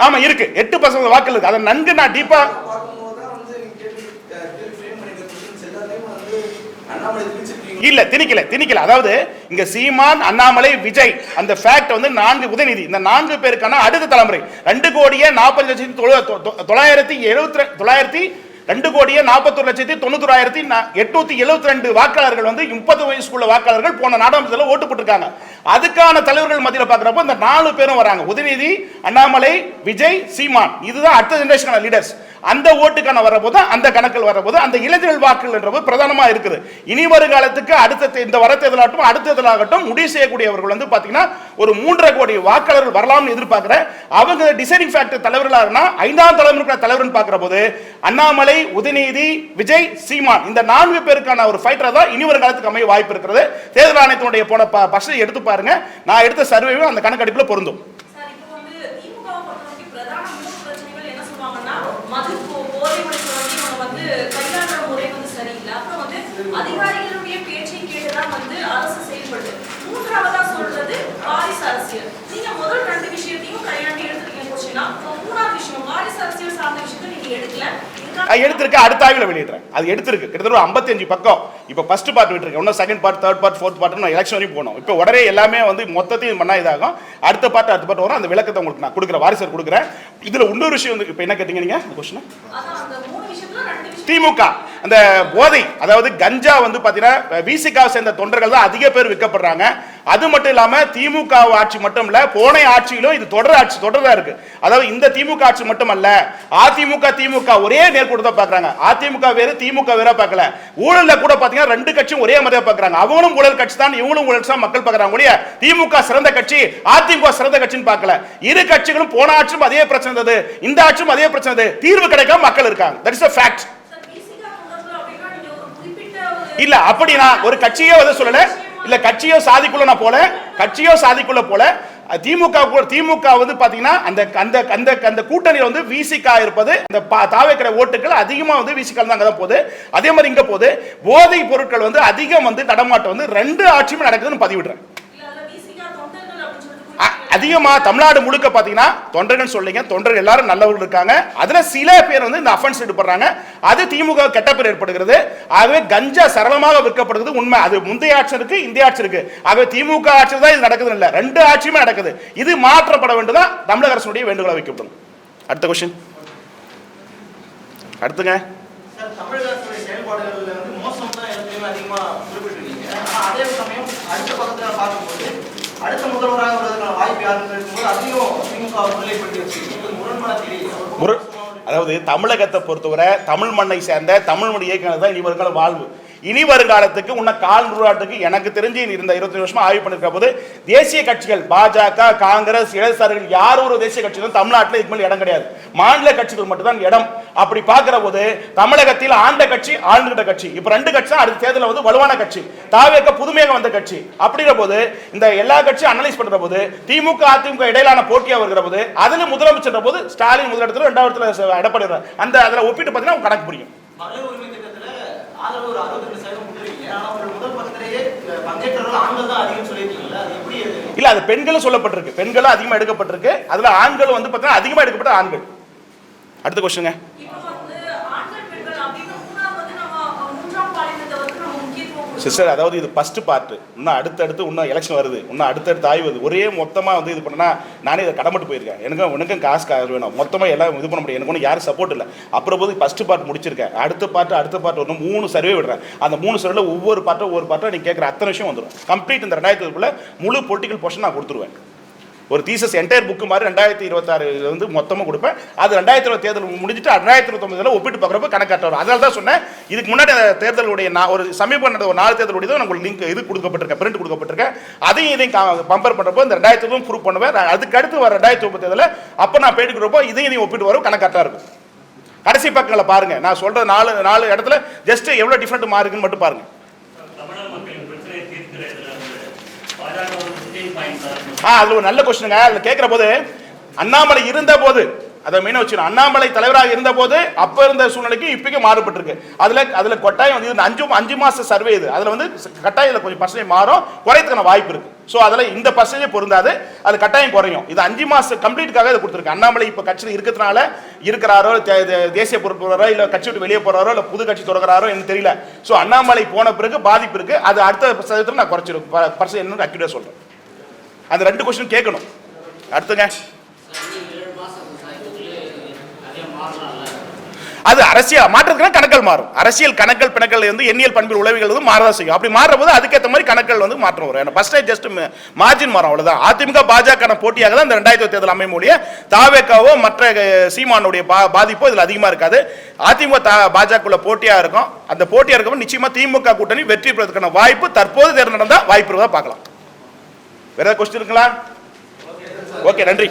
ஆமா இருக்கு 8% வாக்குகள் இருக்கு. அதை நன்கு நான் டீப்பா இல்ல திணிக்கல. அதாவது இங்க சீமான், அண்ணாமலை, விஜய் அந்த ஃபேக்ட் வந்து 4 உதயநிதி இந்த 4 பேருக்கான அடுத்த தலைமுறை 2,41,872 வாக்காளர்கள் வந்து 30 வயசுக்குள்ள வாக்காளர்கள் போன நாடாளுமன்றத்தில் ஓட்டு போட்டிருக்காங்க. அதுக்கான தலைவர்கள் மத்தியில் பார்க்கிறப்போ இந்த 4 பேரும் வராங்க. உதயநிதி, அண்ணாமலை, விஜய், சீமான். இதுதான் அடுத்த ஜெனரேஷன் லீடர்ஸ். அந்த ஓட்டுக்கான வரப்போது அந்த கணக்கில் வரப்போது அந்த இளைஞர்கள் வாக்குகள் என்றது பிரதானமா இருக்குது. இனி வருகாலத்துக்கு அடுத்த இந்த வர தேர்தலாகட்டும் அடுத்த தேர்தலாகட்டும் முடிவு செய்யக்கூடியவர்கள் வந்து பாத்தீங்கன்னா ஒரு 3.5 கோடி வாக்காளர்கள் வரலாம்னு எதிர்பார்க்கிறேன். அவங்க டிசைடிங் ஃபேக்டர் தலைவர்களாகனா 5ஆம் தலைமுறை தலைவர்னு பார்க்கிற போது அண்ணாமலை, உதயநிதி, விஜய், சீமான் இந்த 4 பேருக்கான ஒரு ஃபைட்டரா தான் இனி வருகாலத்துக்கு அமைய வாய்ப்பு இருக்கிறது. தேர்தல் ஆணையத்தினுடைய போன பர்சன்டேஜ் எடுத்து பாருங்க. நான் எடுத்த சர்வேவும் அந்த கணக்கெடுப்பில் பொருந்தும். அதிகாரிகளுடைய பேச்சை கேட்டுதான் வந்து அரசு செயல்படுது. மூன்றாவதா சொல்றது வாரிசு அரசியல். நீங்க முதல் 2 விஷயத்தையும் கையாண்டு எடுத்துருக்கீங்க. மூணாவது விஷயம் வாரிசு அரசியல் சார்ந்த விஷயத்தை நீங்க எடுக்கல. எடுத்திருக்க அடுத்த ஆய்வில் வெளியிடுறேன். அது எடுத்திருக்கு கிட்டத்தட்ட 55 பக்கம். இப்போ ஃபர்ஸ்ட் பார்ட் விட்டுருக்கேன். இன்னும் second part, third part, fourth part நான் எலெக்ஷன் வரைக்கும் போனோம். இப்போ உடனே எல்லாமே வந்து மொத்தத்தையும் பண்ணா இதாகும். அடுத்த பார்ட் வரும். அந்த விளக்கத்தை உங்களுக்கு நான் கொடுக்குறேன், வாரிசர் கொடுக்குறேன். இதுல இன்னொரு விஷயம் வந்து இப்போ என்ன கேட்டீங்க நீங்க கொஸ்டின்? திமுக அந்த போதை அதாவது கஞ்சா வந்து பாத்தீங்கன்னா விசிகா சேர்ந்த தொண்டர்கள் தான் அதிக பேர் விற்கப்படுறாங்க. அது மட்டும் இல்லாம திமுக ஆட்சி மட்டும் இல்ல போன ஆட்சியிலும் இது தொடர்தா இருக்கு. அதாவது இந்த திமுக ஆட்சி மட்டும் அல்ல அதிமுக திமுக ஒரே நேர்கூட்டத்தை பாக்குறாங்க. அதிமுக வேறு திமுக வேற பார்க்கல. ஊழல்ல கூட பாத்தீங்கன்னா 2 கட்சியும் ஒரே மாதிரியா பாக்குறாங்க. அவங்களும் ஊழல் கட்சி தான் இவங்களும் ஊழல் தான் மக்கள் பாக்குறாங்க. ஒழிய திமுக சிறந்த கட்சி அதிமுக சிறந்த கட்சின்னு பார்க்கல. இரு கட்சிகளும் போன ஆட்சியும் அதே பிரச்சனை இருந்தது, இந்த ஆட்சியும் அதே பிரச்சனை. தீர்வு கிடைக்காம மக்கள் இருக்காங்க. That is a fact. இல்ல அப்படி நான் ஒரு கட்சியோ வந்து சொல்லல. இல்ல கட்சியோ சாதிக்குள்ள போல திமுக வந்து பாத்தீங்கன்னா அந்த கூட்டணியில வந்து விசிகா இருப்பது இந்த தாவேக்கிற ஓட்டுகள் அதிகமா வந்து விசிகா தான் போகுது. அதே மாதிரி இங்க போகுது போதை பொருட்கள் வந்து அதிகம் வந்து நடமாட்டம் வந்து 2 ஆட்சியுமே நடக்குதுன்னு பதிவிடுறேன். அதிகமா தமிழ்நாடு முழுக்க பாத்தீங்கன்னா தொண்டர்கள் சொல்லிங்க, தொண்டர்கள் எல்லாரும் நல்லவர்கள் இருக்காங்க. அதுல சில பேர் வந்து இந்த அஃபென்ஸ் ஈடுபடுறாங்க. அது திமுக கெட்ட பேர் ஏற்படுகிறது. ஆகவே கஞ்சா சரளமாக விற்கப்படுகிறது உண்மை. அது முந்தைய ஆட்சி இருக்கு, இந்த ஆட்சி இருக்கு. ஆகவே திமுக ஆட்சி தான் இது நடக்குது இல்ல, 2 ஆட்சியுமே நடக்குது. இது மாற்றப்பட வேண்டும்தான் தமிழக அரசுடைய வேண்டுகோளை வைக்கப்படும். அடுத்த கொஸ்டின் அடுத்துங்க. தமிழக அரசுடைய செயல்பாடுகள்ல வந்து மோசம் தான் எல்லாத்தையுமே அதிகமா குறிப்பிட்டிருக்கீங்க. அதே சமயம் அடுத்த பக்கத்துல பார்க்கும்போது அடுத்த முதல்வராக வருவதற்கான வாய்ப்பு யாருன்னு இருக்கும்போது அதையும் திமுக முன்னிலைப்படுத்தி வச்சிருக்கீங்க. முரண்பாடு. அதாவது தமிழகத்தை பொறுத்தவரை தமிழ் மண்ணை சேர்ந்த தமிழ் மொழி இயக்குனர் தான் இனி வருங்கால வாழ்வு. இனி வருங்காலத்துக்கு உன்ன 4 நூற்றாண்டுக்கு எனக்கு தெரிஞ்சு இந்த 25 வருஷமா ஆய்வு பண்ணிருக்க போது தேசிய கட்சிகள் பாஜக, காங்கிரஸ், இடதுசாரிகள் யார் ஒரு தேசிய கட்சிகளும் தமிழ்நாட்டில் இதுக்கு மேல் இடம் கிடையாது. மாநில கட்சிகள் மட்டும்தான் இடம். அப்படி பார்க்கிற போது தமிழகத்தில் ஆண்ட கட்சி ஆளுகிட்ட கட்சி இப்ப 2 கட்சி தான் அடுத்த தேர்தலில் வந்து வலுவான கட்சி. தாவேக்க புதுமையாக வந்த கட்சி. அப்படிங்கிற போது இந்த எல்லா கட்சியும் அனலைஸ் பண்ற போது திமுக அதிமுக இடையிலான போட்டியா வருகிற போது அதுல முதலமைச்சர் போது ஸ்டாலின் முதலிடத்துல 2வது இடத்துல எடப்பாடி அந்த அதில் ஒப்பிட்டு பார்த்தீங்கன்னா கணக்கு புரியும். இல்ல அது பெண்களும் சொல்லப்பட்டிருக்கு, பெண்களும் அதிகமா எடுக்கப்பட்டிருக்கு. அதுல ஆண்களும் வந்து பார்த்தீங்கன்னா அதிகமா எடுக்கப்பட்ட ஆண்கள். அடுத்த கொஸ்டின். சிஸ்டர் அதாவது இது ஃபர்ஸ்ட் பார்ட். இன்னும் அடுத்தடுத்து இன்னும் எலெக்ஷன் வருது, இன்னும் அடுத்தடுத்து ஆய்வு வருது. ஒரே மொத்தமாக வந்து இது பண்ணா நானே இதை கடமட்டு போயிருக்கேன். எனக்கும் காசு வேணும். மொத்தமாக எல்லாம் இது பண்ண முடியும். எனக்கு ஒன்றும் யாரும் சப்போர்ட் இல்லை. அப்புறம் போது ஃபர்ஸ்ட் பார்ட் முடிச்சிருக்கேன். அடுத்த பார்ட் ஒன்று 3 சர்வே விடுறேன். அந்த 3 சர்வேல ஒவ்வொரு பார்ட்டும் நீ கேட்குற அத்தனை விஷயம் வந்துடும். கம்ப்ளீட் இந்த 2000 முழு பொலிட்டிக்கல் போர்ஷன் நான் கொடுத்துருவேன். ஒரு தீசஸ் என்டையர் புக்கு மாதிரி 2026 வந்து மொத்தமாக கொடுப்பேன். அது 2020 தேர்தல் முடிஞ்சிட்டு 2029 ஒப்பிட்டு பார்க்குறப்ப கணக்காட்ட வரும். அதனால தான் சொன்னேன், இதுக்கு முன்னாடி தேர்தலுடைய ஒரு சமீபம் நடந்த ஒரு 4 தேர்தலுடைய உங்களுக்கு லிங்க் இது கொடுக்கப்பட்டிருக்கேன், பிரிண்ட் கொடுக்கப்பட்டிருக்கேன். அதையும் இதையும் கம்பேர் பண்ணுறப்போ இந்த 2020 ப்ரூவ் பண்ணுவேன். அதுக்கு அடுத்து வர 2030 தேர்தலில் அப்போ நான் பேட்டி கொடுப்போ இதையும் ஒப்பிட்டு வரும், கணக்காட்டாக இருக்கும். கடைசி பக்கங்களை பாருங்க, நான் சொல்ற 4 இடத்துல ஜஸ்ட் எவ்வளவு டிஃபரெண்ட் மார்க்குன்னு மட்டும் பாருங்க. அது ஒரு நல்ல கொஸ்டினுங்க. அதுல கேட்கிற போது அண்ணாமலை இருந்த போது அதை மெயினா வச்சிடும். அண்ணாமலை தலைவராக இருந்த போது அப்ப இருந்த சூழ்நிலைக்கு இப்போக்கும் மாறுபட்டிருக்கு. அதுல கட்டாயம் வந்து 5 மாச சர்வே இது. அதுல வந்து கட்டாயம் கொஞ்சம் பர்சன்டேஜ் மாறும், குறையத்துக்கான வாய்ப்பு இருக்கு. ஸோ அதில் இந்த பர்சன்டேஜ் பொருந்தாது, அது கட்டாயம் குறையும். இது 5 மாசம் கம்ப்ளீட்டுக்காக இதை கொடுத்துருக்கு. அண்ணாமலை இப்போ கட்சியில் இருக்கிறதுனால இருக்கிறாரோ, தேசிய பொறுப்பாளரோ, இல்லை கட்சி விட்டு வெளியே போறாரோ, இல்லை புது கட்சி தொடங்குறாரோ எனக்கு தெரியல. ஸோ அண்ணாமலை போன பிறகு பாதிப்பு இருக்கு. அது அடுத்த சதவீதத்தில் நான் குறைச்சிருக்கேன் பர்சன்டேஜ் என்ன அக்யூரேட் சொல்றேன். அந்த 2 கொஸ்டின் கேட்கணும். அடுத்துங்க, அது அரசியல் மாற்றத்துக்கு கணக்கள் மாறும். அரசியல் கணக்கள் பிணக்கள் வந்து எண்ணியல் பண்பில் உளவிகள் வந்து மாறதான் செய்யும். அப்படி மாறுற போது அதுக்கேற்ற மாதிரி கணக்கள் வந்து மாற்றம் வரும். ஃபர்ஸ்ட் ஜஸ்ட் மார்ஜின் மாறும், அவ்வளவுதான். அதிமுக பாஜக போட்டியாக தான் இந்த 2020 தேர்தல் அமையும் மொழிய தாவேக்காவோ மற்ற சீமானுடைய பாதிப்போ இதுல அதிகமா இருக்காது. அதிமுக பாஜக போட்டியா இருக்கும். அந்த போட்டியா இருக்கும் நிச்சயமா திமுக கூட்டணி வெற்றி பெறுவதற்கான வாய்ப்பு தற்போது தேர்தல் நடந்தா வாய்ப்பு இருப்பதா பார்க்கலாம். வேற ஏதாவது கொஸ்டின் இருக்குங்களா? ஓகே, நன்றி.